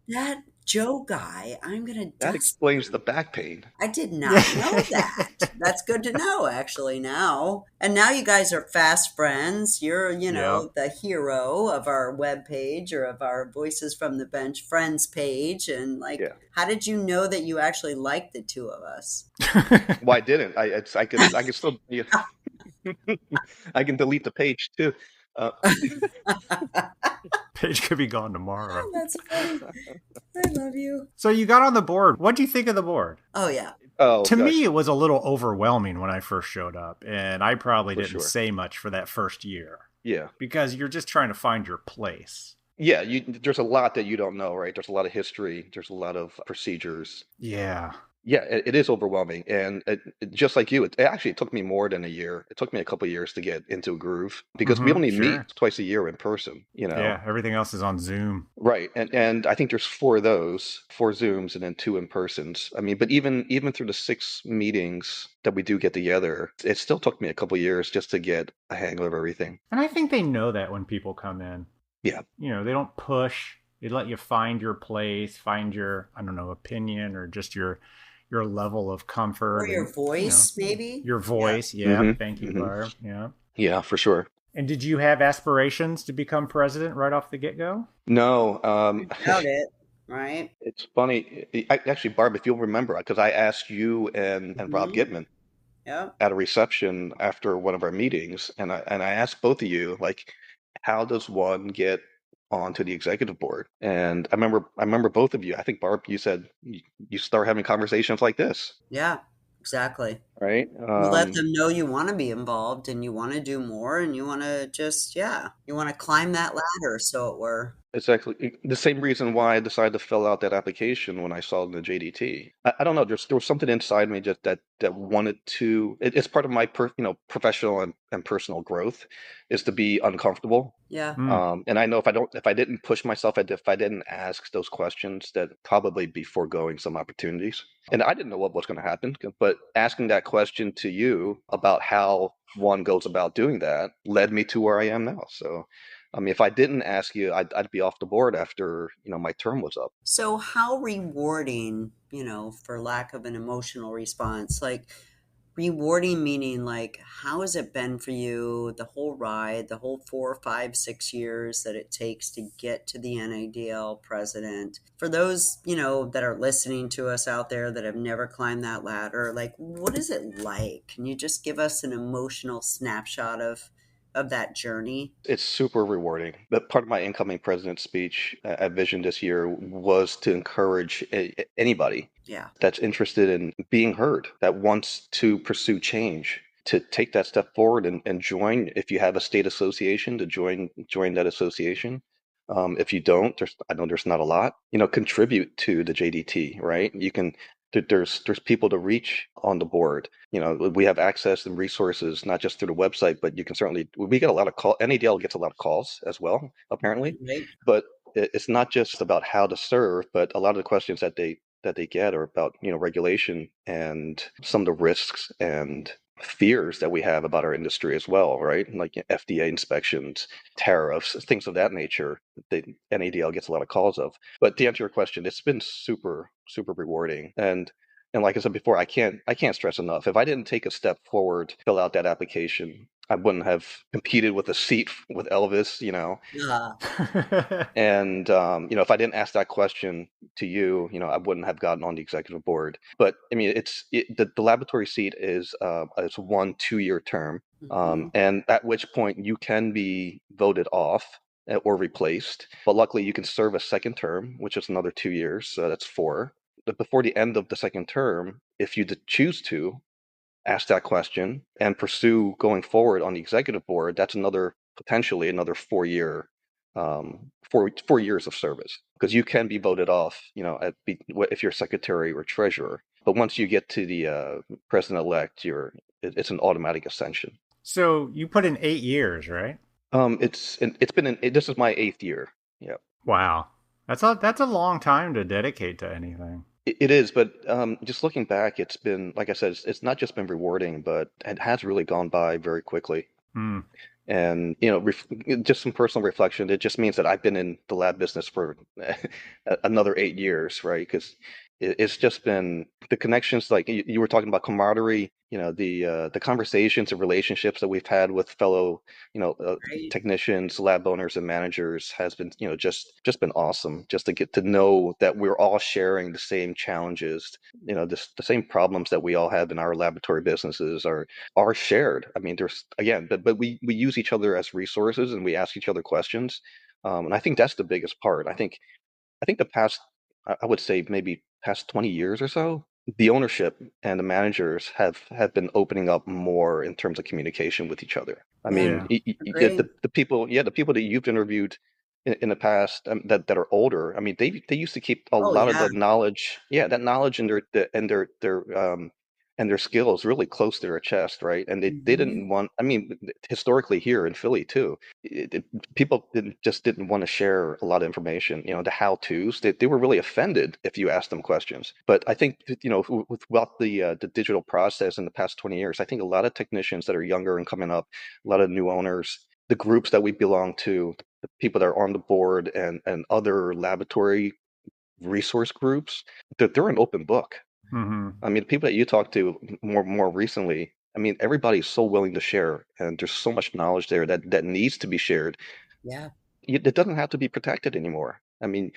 that Joe guy, I'm going to That dust. explains the back pain. I did not know that. That's good to know, actually, now. And now you guys are fast friends. You're, the hero of our webpage or of our Voices from the Bench friends page. And, Yeah. how did you know that you actually liked the two of us? Well, I didn't. I could still. I can delete the page too. Uh, Page could be gone tomorrow. That's funny. I love you. So you got on the board. What do you think of the board? Oh, yeah. oh To me, gosh, it was a little overwhelming when I first showed up, and I probably for didn't sure. say much for that first year Yeah. because you're just trying to find your place. Yeah, there's a lot that you don't know, right? There's a lot of history. There's a lot of procedures. Yeah. Yeah, it is overwhelming, and just like you, it actually took me more than a year. It took me a couple of years to get into a groove because we only meet Sure. twice a year in person, Yeah. Everything else is on Zoom. Right. And I think there's four of those, four Zooms, and then two in persons. I mean, but even through the six meetings that we do get together, it still took me a couple of years just to get a hang of everything. And I think they know that when people come in. Yeah. You know, they don't push. They let you find your place, find your, I don't know, opinion or just your level of comfort. Or your and, voice, maybe? Your voice. Yeah. Mhm, Thank you, mhm. Barb. Yeah. Yeah, for sure. And did you have aspirations to become president right off the get-go? No, Doubt it, right? it's funny. Actually, Barb, if you'll remember, because I asked you and Rob Mhm. Gitman Yep. at a reception after one of our meetings, and I asked both of you, like, how does one get onto the executive board? And I remember both of you. I think Barb, you said you start having conversations like this, Yeah, exactly. right? You let them know you want to be involved and you want to do more and you want to just, yeah, you want to climb that ladder, so it were. It's actually the same reason why I decided to fill out that application when I saw the JDT. I don't know. There was something inside me just that wanted to. It's part of my professional and personal growth is to be uncomfortable. Yeah. And I know if I didn't push myself, if I didn't ask those questions, that probably be foregoing some opportunities. And I didn't know what was going to happen, but asking that question to you about how one goes about doing that led me to where I am now. So, I mean, if I didn't ask you, I'd be off the board after my term was up. So how rewarding, for lack of an emotional response, like rewarding meaning like how has it been for you the whole ride, the whole 4, 5, 6 years that it takes to get to the NADL president? For those, that are listening to us out there that have never climbed that ladder, like what is it like? Can you just give us an emotional snapshot of that journey? It's super rewarding. But part of my incoming president speech at Vision this year was to encourage anybody Yeah. that's interested in being heard, that wants to pursue change, to take that step forward and join. If you have a state association, to join that association. If you don't, I know there's not a lot. Contribute to the JDT, right? You can. There's people to reach on the board. We have access and resources not just through the website, but you can certainly. We get a lot of call. NADL gets a lot of calls as well, apparently. Right. But it's not just about how to serve, but a lot of the questions that they get are about regulation and some of the risks and fears that we have about our industry as well, right? Like FDA inspections, tariffs, things of that nature. The NADL gets a lot of calls of. But to answer your question, it's been super super rewarding. And like I said before, I can't stress enough. If I didn't take a step forward, fill out that application, I wouldn't have competed with a seat with Elvis, and if I didn't ask that question to you, I wouldn't have gotten on the executive board. But I mean, the laboratory seat is it's 1 2 year term, Mhm. and at which point you can be voted off or replaced. But luckily, you can serve a second term, which is another 2 years. So that's four. But before the end of the second term, if you choose to ask that question and pursue going forward on the executive board, that's potentially another 4 year, 4 years of service, because you can be voted off, if you're secretary or treasurer. But once you get to the president elect, it's an automatic ascension. So you put in 8 years, right? This is my 8th year. Yeah. Wow. That's a long time to dedicate to anything. It is, but just looking back, it's been, like I said, it's not just been rewarding, but it has really gone by very quickly. Hmm. And just some personal reflection. It just means that I've been in the lab business for another 8 years, right? Because it's just been the connections, like you were talking about camaraderie, the conversations and relationships that we've had with fellow, you know, uh, Right. technicians, lab owners, and managers has been, just been awesome. Just to get to know that we're all sharing the same challenges, the same problems that we all have in our laboratory businesses are shared. I mean, there's again, but we use each other as resources and we ask each other questions, and I think that's the biggest part. I think the past, I would say maybe past 20 years or so, the ownership and the managers have been opening up more in terms of communication with each other. I Yeah. mean, Yeah. Agree. the people, the people that you've interviewed in the past, that are older. I mean, they used to keep a Oh lot of yeah. the knowledge, that knowledge and their skills really close to their chest, right? And they Hmm. didn't want. I mean, historically here in Philly too, people just didn't want to share a lot of information. The how-tos. They were really offended if you asked them questions. But I think that, throughout the digital process in the past 20 years, I think a lot of technicians that are younger and coming up, a lot of new owners, the groups that we belong to, the people that are on the board, and other laboratory resource groups, they're an open book. Hmm. I mean, the people that you talk to more recently, I mean, everybody's so willing to share, and there's so much knowledge there that needs to be shared. Yeah. It doesn't have to be protected anymore. I mean,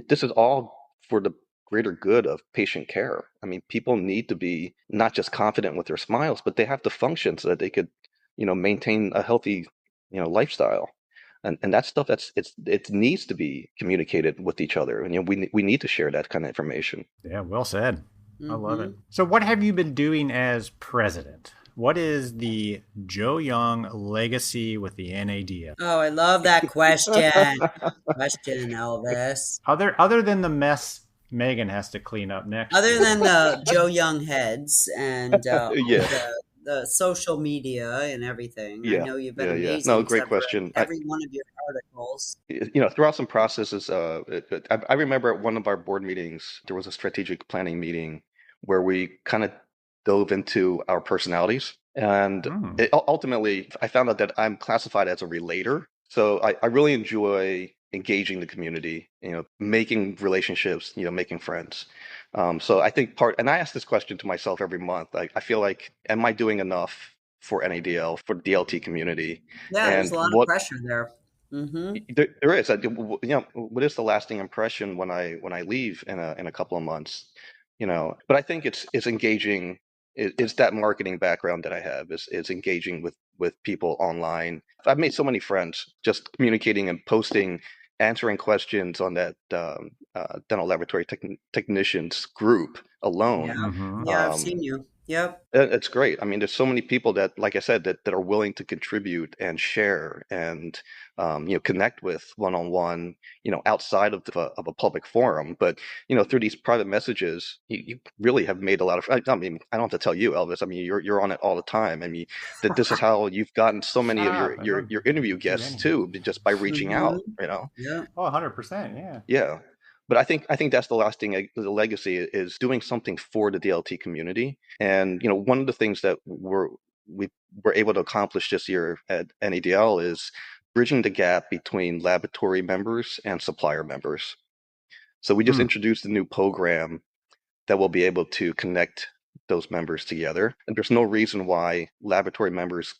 this is all for the greater good of patient care. I mean, people need to be not just confident with their smiles, but they have to function so that they could, maintain a healthy, lifestyle. And that stuff, it needs to be communicated with each other, and we need to share that kind of information. Yeah, well said. I love it. Hmm. So, what have you been doing as president? What is the Joe Young legacy with the NADL? Oh, I love that question. Question, Elvis. Other than the mess Megan has to clean up next Other year. than the Joe Young heads and all Yeah, the social media and everything, I yeah, know you've been yeah, yeah. No, amazing because great I've read question. every one of your articles. Throughout some processes, I remember at one of our board meetings, there was a strategic planning meeting where we kind of dove into our personalities. And Hmm. ultimately, I found out that I'm classified as a relator. So I really enjoy engaging the community, making relationships, making friends. So I think and I ask this question to myself every month. I feel like, am I doing enough for NADL, for the DLT community? Yeah, there's And a lot of what pressure there. Hmm. there is. What is the lasting impression when I leave in a couple of months? But I think it's engaging. It's that marketing background that I have is engaging with people online. I've made so many friends just communicating and posting, answering questions on that dental laboratory technicians group Yeah. alone. Hmm. Yeah, I've Um, seen you. Yep. it's great. I mean, there's so many people that, like I said, that are willing to contribute and share and connect with one on one, outside of a public forum. But through these private messages, you really have made a lot of. I mean, I don't have to tell you, Elvis. I mean, you're on it all the time. I mean, that this is how you've gotten so many Shut of up. your I your don't your interview do guests anything. too, just by reaching Hmm. out. Yeah. Oh, 100%. Yeah. Yeah. But I think that's the lasting the legacy is doing something for the DLT community. And one of the things that we were able to accomplish this year at NADL is bridging the gap between laboratory members and supplier members. So we just Hmm. introduced a new program that will be able to connect those members together. And there's no reason why laboratory members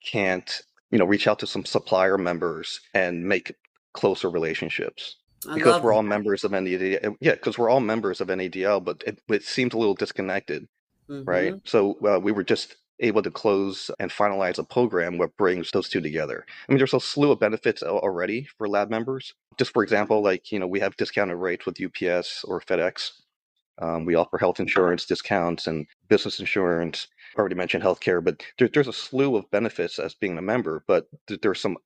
can't, reach out to some supplier members and make closer relationships I because love we're that. all members of NADL. Yeah, because we're all members of NADL, but it seems a little disconnected, right? Hmm. So we were just able to close and finalize a program that brings those two together. I mean, there's a slew of benefits already for lab members. Just for example, like, we have discounted rates with UPS or FedEx. We offer health insurance discounts and business insurance. I already mentioned healthcare, but there's a slew of benefits as being a member, but there's some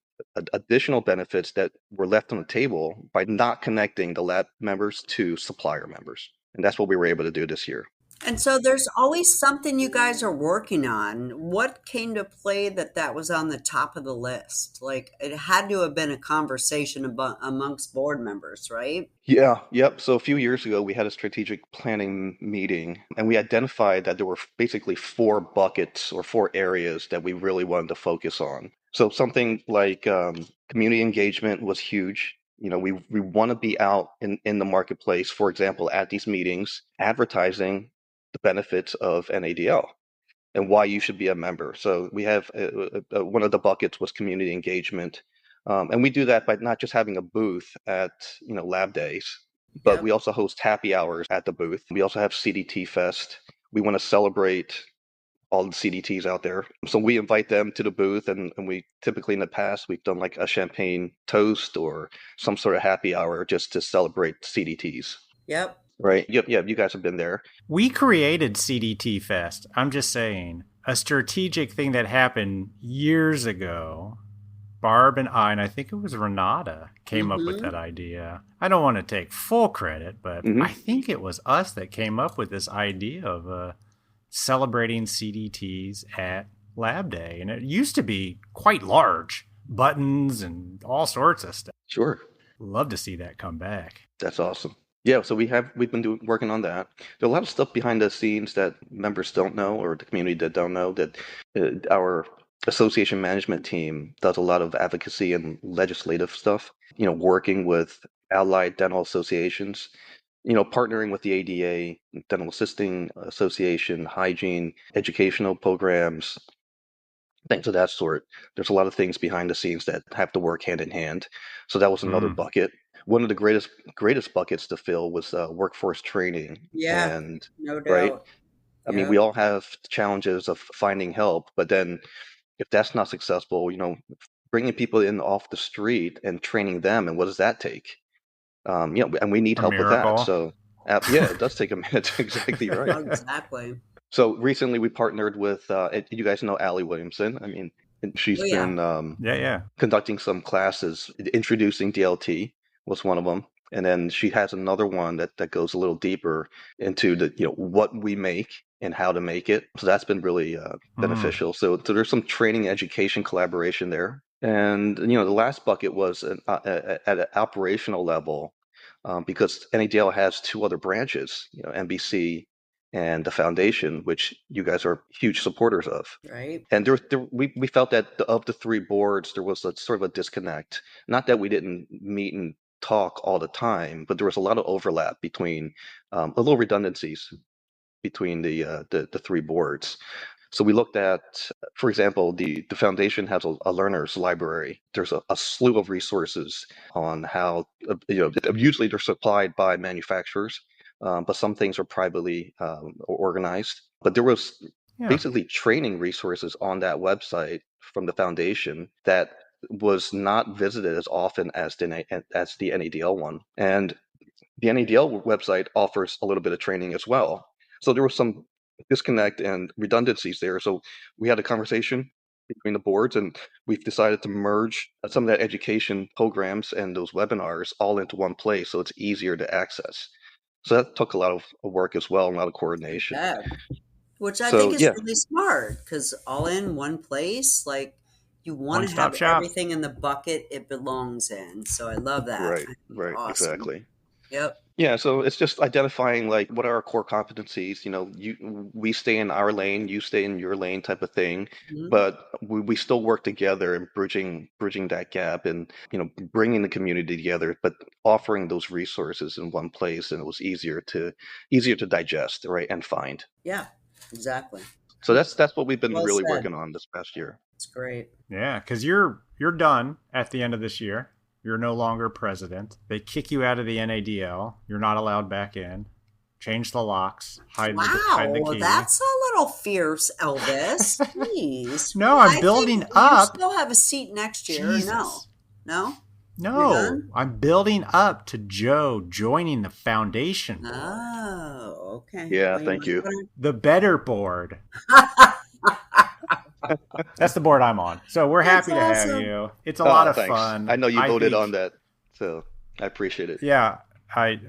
additional benefits that were left on the table by not connecting the lab members to supplier members. And that's what we were able to do this year. And so there's always something you guys are working on. What came to play that that was on the top of the list? Like it had to have been a conversation about, amongst board members, right? Yeah, yep. So a few years ago, we had a strategic planning meeting, and we identified that there were basically four buckets or four areas that we really wanted to focus on. So something like community engagement was huge. We want to be out in the marketplace, for example, at these meetings, advertising the benefits of NADL and why you should be a member. So we have one of the buckets was community engagement. And we do that by not just having a booth at, lab days, but Yep. we also host happy hours at the booth. We also have CDT Fest. We want to celebrate all the CDTs out there. So we invite them to the booth, and we typically in the past, we've done like a champagne toast or some sort of happy hour just to celebrate CDTs. Yep. Right. Yep. Yeah. You guys have been there. We created CDT Fest. I'm just saying, a strategic thing that happened years ago. Barb and I think it was Renata, came up with that idea. I don't want to take full credit, but I think it was us that came up with this idea of celebrating CDTs at Lab Day. And it used to be quite large, buttons and all sorts of stuff. Sure. Love to see that come back. That's awesome. Yeah, so we've been working on that. There's a lot of stuff behind the scenes that members don't know, or the community that don't know, that our association management team does a lot of advocacy and legislative stuff, working with allied dental associations, partnering with the ADA, Dental Assisting Association, hygiene, educational programs, things of that sort. There's a lot of things behind the scenes that have to work hand in hand. So that was another bucket. One of the greatest buckets to fill was workforce training. Yeah, and no doubt. Right. I mean, we all have challenges of finding help, but then if that's not successful, bringing people in off the street and training them, and what does that take? And we need help with that. So it does take a minute. Exactly right. Exactly. So recently we partnered with, you guys know Allie Williamson. I mean, she's been conducting some classes. Introducing DLT was one of them. And then she has another one that goes a little deeper into the, what we make and how to make it. So that's been really beneficial. So there's some training, education, collaboration there. And, the last bucket was at an operational level, because NADL has two other branches, NBC and the foundation, which you guys are huge supporters of. Right. And we felt that of the three boards, there was a sort of a disconnect. Not that we didn't meet and talk all the time, but there was a lot of overlap between, a little redundancies between the three boards. So we looked at, for example, the foundation has a learner's library. There's a slew of resources on how, usually they're supplied by manufacturers, but some things are privately organized. But there was basically training resources on that website from the foundation that was not visited as often as the NADL one. And the NADL website offers a little bit of training as well. So there was some disconnect and redundancies there. So we had a conversation between the boards, and we've decided to merge some of that education programs and those webinars all into one place, so it's easier to access. So that took a lot of work as well, and a lot of coordination. Yeah. Which I think is really smart, because all in one place, like you want to have everything in the bucket it belongs in. So I love that. Right, awesome. Exactly. Yep. Yeah, so it's just identifying like what are our core competencies. We stay in our lane, you stay in your lane, type of thing. But we still work together and bridging that gap, and bringing the community together, but offering those resources in one place, and it was easier to digest, right, and find. Yeah, exactly. So that's what we've been really working on this past year. It's great. Yeah, because you're done at the end of this year. You're no longer president. They kick you out of the NADL. You're not allowed back in. Change the locks. Hide the key. That's a little fierce, Elvis. Please. No, I'm building up. You still have a seat next year. Jesus. No. No, I'm building up to Joe joining the foundation board. Oh, okay. Yeah, thank you. The better board. That's the board I'm on. So we're happy to have you. It's a lot of fun. I know you voted on that, so I appreciate it. Yeah, I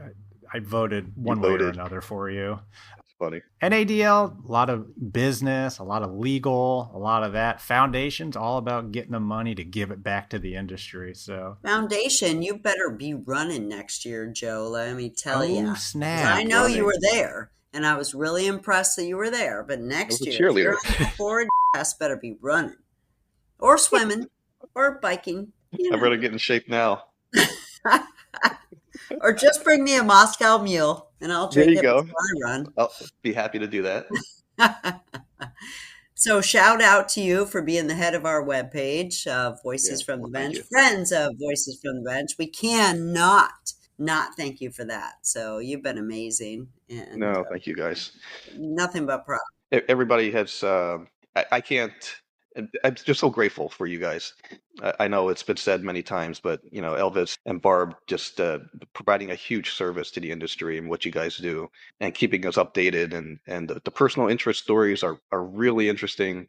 voted one way or another for you. That's funny. NADL, a lot of business, a lot of legal, a lot of that. Foundation's all about getting the money to give it back to the industry. So Foundation, you better be running next year, Joe. Let me tell you. Oh, snap. I know you were there, and I was really impressed that you were there. But next year, cheerleader. Forward ass better be running, or swimming, or biking. I better get in shape now. Or just bring me a Moscow Mule, and I'll There drink you it go. before I I'll be happy to do that. run. So shout out to you for being the head of our webpage, Yeah. Voices from the Well, thank Bench, you. friends of Voices from the Bench. We cannot not thank you for that. So you've been amazing, and No, thank you guys. nothing but props. Everybody has. I can't. I'm just so grateful for you guys. I know it's been said many times, but Elvis and Barb just providing a huge service to the industry and what you guys do, and keeping us updated, and the personal interest stories are really interesting.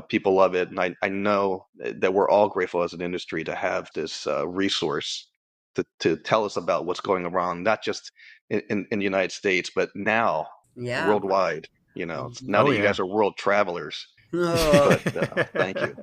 People love it, and I know that we're all grateful as an industry to have this resource to tell us about what's going around, not just in the United States, but now Yeah. worldwide. Now Oh, that you yeah. guys are world travelers. Oh, But thank you.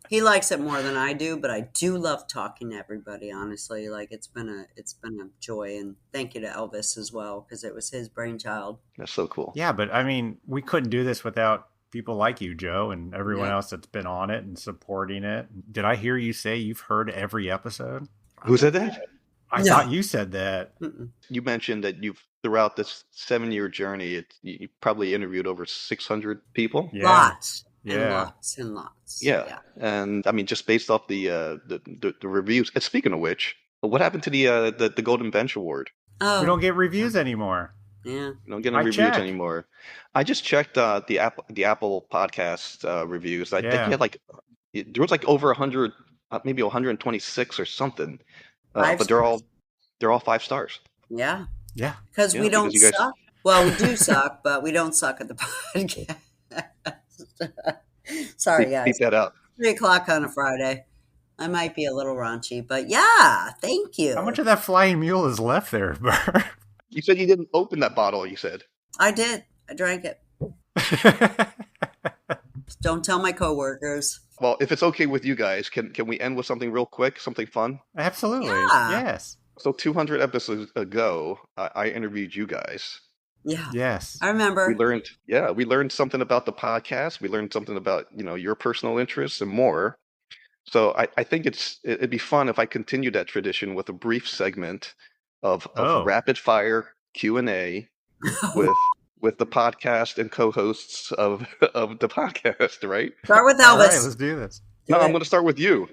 he likes it more than I do, but I do love talking to everybody. Honestly, like it's been a joy, and thank you to Elvis as well because it was his brainchild. That's so cool. Yeah, but I mean, we couldn't do this without people like you, Joe, and everyone Yeah. else that's been on it and supporting it. Did I hear you say you've heard every episode? Who said that? I No. thought you said that. Mm-mm. You mentioned that throughout this 7-year journey, you probably interviewed over 600 people. Yeah. Lots and Yeah. lots and lots. Yeah. And I mean, just based off the reviews. And speaking of which, what happened to the Golden Bench Award? Oh, We don't get reviews anymore. yeah. We don't get I any reviews checked. anymore. I just checked the Apple podcast reviews. I think Yeah. you had there was over 100, maybe 126 or something. Five But they're all 5 stars. Yeah, Yeah. because Yeah, we don't because you guys- suck. Well, we do suck, but we don't suck at the podcast. Sorry, Beep guys. that out. 3:00 on a Friday. I might be a little raunchy, but yeah, thank you. How much of that flying mule is left there, Burr? You said you didn't open that bottle. You said. I did. I drank it. Don't tell my coworkers. Well, if it's okay with you guys, can we end with something real quick, something fun? Absolutely. Yeah. Yes. So 200 episodes ago, I interviewed you guys. Yeah, Yes. I remember. We learned something about the podcast. We learned something about your personal interests and more. So I think it'd be fun if I continued that tradition with a brief segment of Oh. rapid fire Q&A with the podcast and co-hosts of the podcast, right? Start with All right, Elvis. let's do this. Do No, I'm it. going to start with you.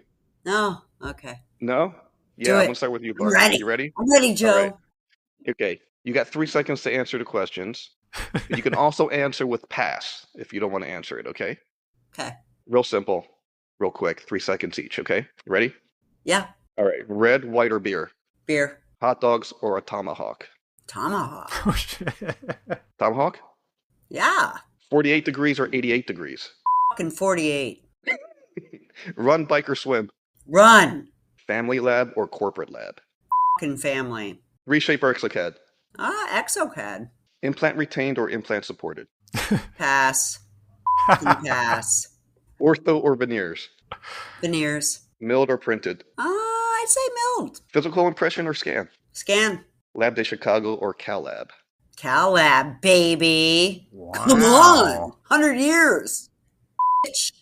No, okay. No? Do Yeah, it. I'm going to start with you, I'm Bart. ready. You ready? I'm ready, Joe. All right. Okay. You got 3 seconds to answer the questions. You can also answer with pass if you don't want to answer it, okay? Okay. Real simple, real quick, 3 seconds each, okay? You ready? Yeah. All right. Red, white, or beer? Beer. Hot dogs or a tomahawk? Tomahawk. Oh, shit. Tomahawk? Yeah. 48 degrees or 88 degrees? Fucking 48. Run, bike, or swim? Run. Family lab or corporate lab? Fucking family. Reshape or exocad? Exocad. Implant retained or implant supported? Pass. Fucking pass. Ortho or veneers? Veneers. Milled or printed? I'd say milled. Physical impression or scan? Scan. Lab Day Chicago or Cal Lab? Cal Lab, baby. Wow. Come on. 100 years. Bitch.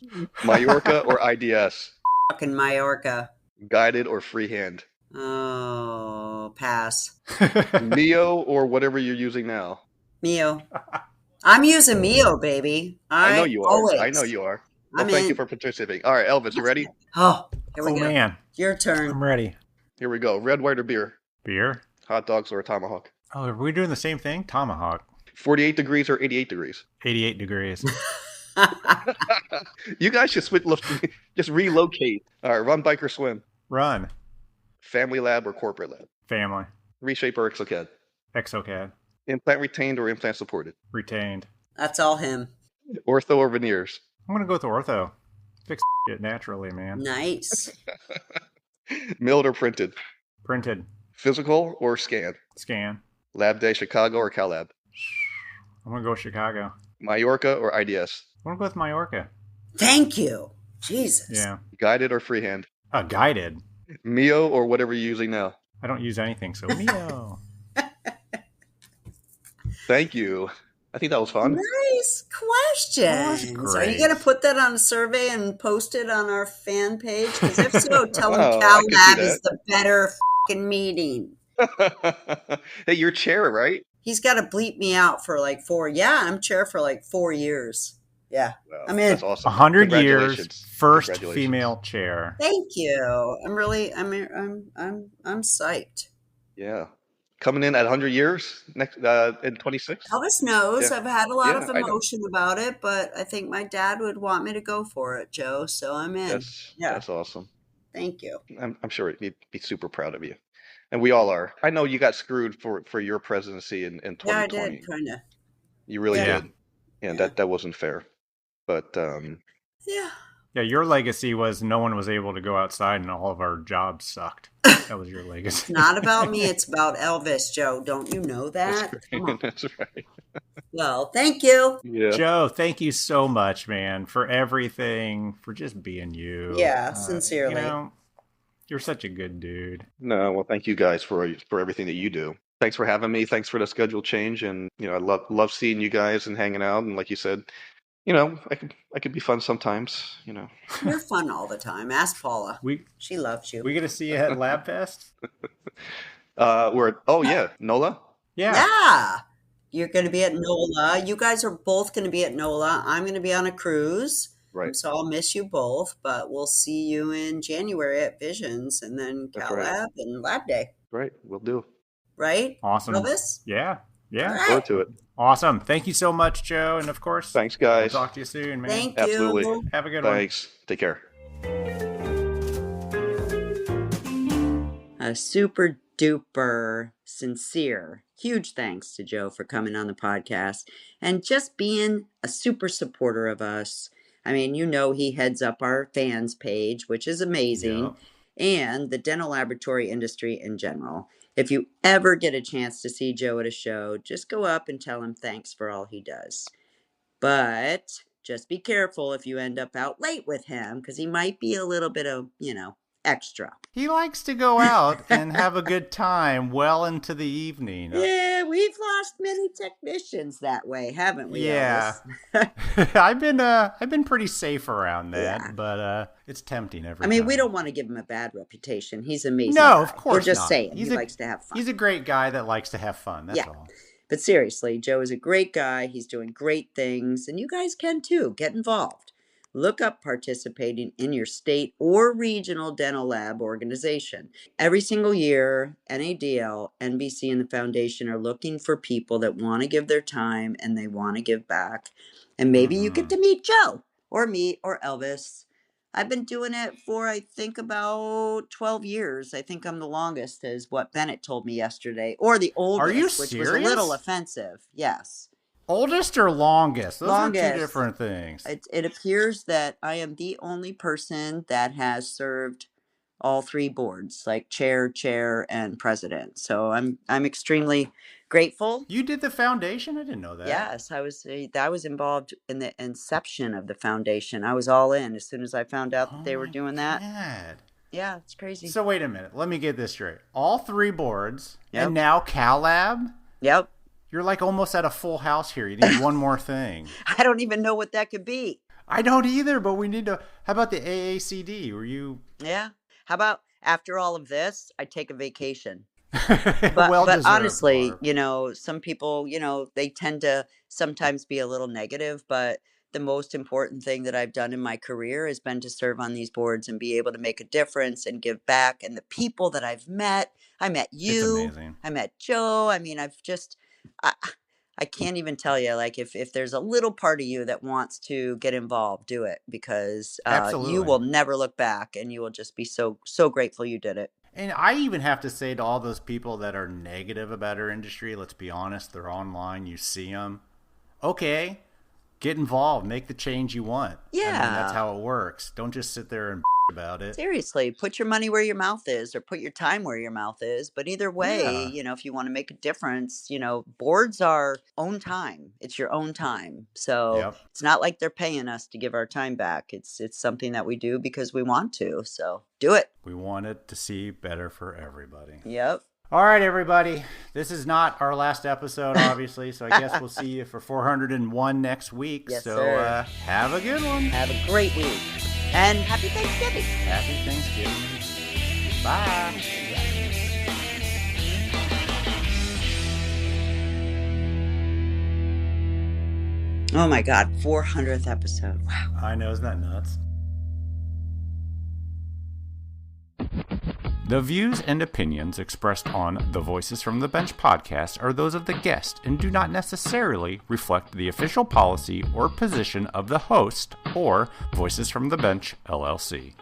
Mallorca or IDS? Fucking Mallorca. Guided or freehand? Oh, pass. Mio or whatever you're using now? Mio. I'm using Mio, baby. I know you are. Always. I know you are. Well, I'm thank in. you for participating. All right, Elvis, you ready? Oh, here we Oh, go. man. Your turn. I'm ready. Here we go. Red, white, or beer? Beer? Hot dogs or a tomahawk? Oh, are we doing the same thing? Tomahawk. 48 degrees or 88 degrees? 88 degrees. You guys should just relocate. All right, run, bike, or swim? Run. Family lab or corporate lab? Family. Reshape or exocad? Exocad. Implant retained or implant supported? Retained. That's all him. Ortho or veneers? I'm going to go with ortho. Fix it naturally, man. Nice. Milled or printed? Printed. Physical or scan? Scan. Lab Day Chicago or Cal Lab? I'm going to go Chicago. Mallorca or IDS? I'm going to go with Mallorca. Thank you. Jesus. Yeah. Guided or freehand? Guided. Mio or whatever you're using now? I don't use anything, so Mio. Thank you. I think that was fun. Nice questions. was Are you great. going to put that on a survey and post it on our fan page? Because if so, tell them Oh, I Cal could see Lab that. is the better fucking meeting. Hey, you're chair, right? He's got to bleep me out for like 4. Yeah, I'm chair for like 4 years. Yeah, Wow, I'm in. that's awesome. 100 years, Congratulations. first Congratulations. female chair. Thank you. I'm psyched. Yeah. Coming in at 100 years next in 26? Elvis knows Yeah. I've had a lot of I know. emotion about it, but I think my dad would want me to go for it, Joe. So I'm in. That's awesome. Thank you. I'm sure he'd be super proud of you. And we all are. I know you got screwed for your presidency in 2020. Yeah, I did, kind of. You really Yeah. did. Yeah, that wasn't fair. But Yeah. Yeah, your legacy was no one was able to go outside and all of our jobs sucked. That was your legacy. It's not about me. It's about Elvis, Joe. Don't you know that? that's right. Well, thank you. Yeah. Joe, thank you so much, man, for everything, for just being you. Yeah, sincerely. You know, you're such a good dude. No, well, thank you guys for everything that you do. Thanks for having me. Thanks for the schedule change, and I love seeing you guys and hanging out. And like you said, I could be fun sometimes. You're fun all the time. Ask Paula. She loves you. We get to see you at Lab Fest? NOLA. Yeah. You're going to be at NOLA. You guys are both going to be at NOLA. I'm going to be on a cruise. Right. So I'll miss you both, but we'll see you in January at Visions and then Cal Lab and Lab Day. Right. We'll do. Right? Awesome. Elvis? Yeah. Right. Forward to it. Awesome. Thank you so much, Joe. And of course, thanks, guys. We'll talk to you soon, man. Thank Absolutely. you. Have a good one. Thanks. Take care. A super duper sincere, huge thanks to Joe for coming on the podcast and just being a super supporter of us. I mean, he heads up our fans page, which is amazing, and the dental laboratory industry in general. If you ever get a chance to see Joe at a show, just go up and tell him thanks for all he does. But just be careful if you end up out late with him, because he might be a little bit of, extra. He likes to go out and have a good time well into the evening. Yeah, we've lost many technicians that way, haven't we? Yeah. I've been pretty safe around that, but it's tempting every time. We don't want to give him a bad reputation. He's amazing. No, of course We're just not. saying he likes to have fun. He's a great guy that likes to have fun. That's all. But seriously, Joe is a great guy. He's doing great things, and you guys can too. Get involved. Look up participating in your state or regional dental lab organization. Every single year, NADL, NBC, and the foundation are looking for people that want to give their time and they want to give back. And maybe you get to meet Joe or me or Elvis. I've been doing it for, I think, about 12 years. I think I'm the longest, is what Bennett told me yesterday. Or the oldest, Are you which was a little offensive. Yes. Oldest or longest? Those Longest. are two different things. It appears that I am the only person that has served all 3 boards, like chair, and president. So I'm extremely grateful. You did the foundation? I didn't know that. Yes, I was involved in the inception of the foundation. I was all in as soon as I found out that they were doing that. God. Yeah, it's crazy. So wait a minute. Let me get this straight. All 3 boards, Yep. and now Cal Lab? Yep. You're like almost at a full house here. You need one more thing. I don't even know what that could be. I don't either, but we need to. How about the AACD? Were you? Yeah. How about after all of this, I take a vacation? Well But deserved, honestly, Barb. some people, they tend to sometimes be a little negative, but the most important thing that I've done in my career has been to serve on these boards and be able to make a difference and give back. And the people that I've met, I met you, It's amazing. I met Joe. I can't even tell you, like, if there's a little part of you that wants to get involved, do it, because Absolutely. you will never look back and you will just be so grateful you did it. And I even have to say to all those people that are negative about our industry, let's be honest, they're online, you see them. Okay, get involved, make the change you want. Yeah. That's how it works. Don't just sit there and about it. Seriously, put your money where your mouth is, or put your time where your mouth is. But either way, Yeah. if you want to make a difference, boards are own time. It's your own time. So Yep. It's not like they're paying us to give our time back. It's something that we do because we want to. So do it. We wanted to see better for everybody. Yep. All right, everybody. This is not our last episode, obviously, so I guess we'll see you for 401 next week. Yes, so sir. have a good one. Have a great week. And happy Thanksgiving. Happy Thanksgiving. Bye. Oh my God, 400th episode. Wow. I know, isn't that nuts? The views and opinions expressed on the Voices from the Bench podcast are those of the guest and do not necessarily reflect the official policy or position of the host or Voices from the Bench, LLC.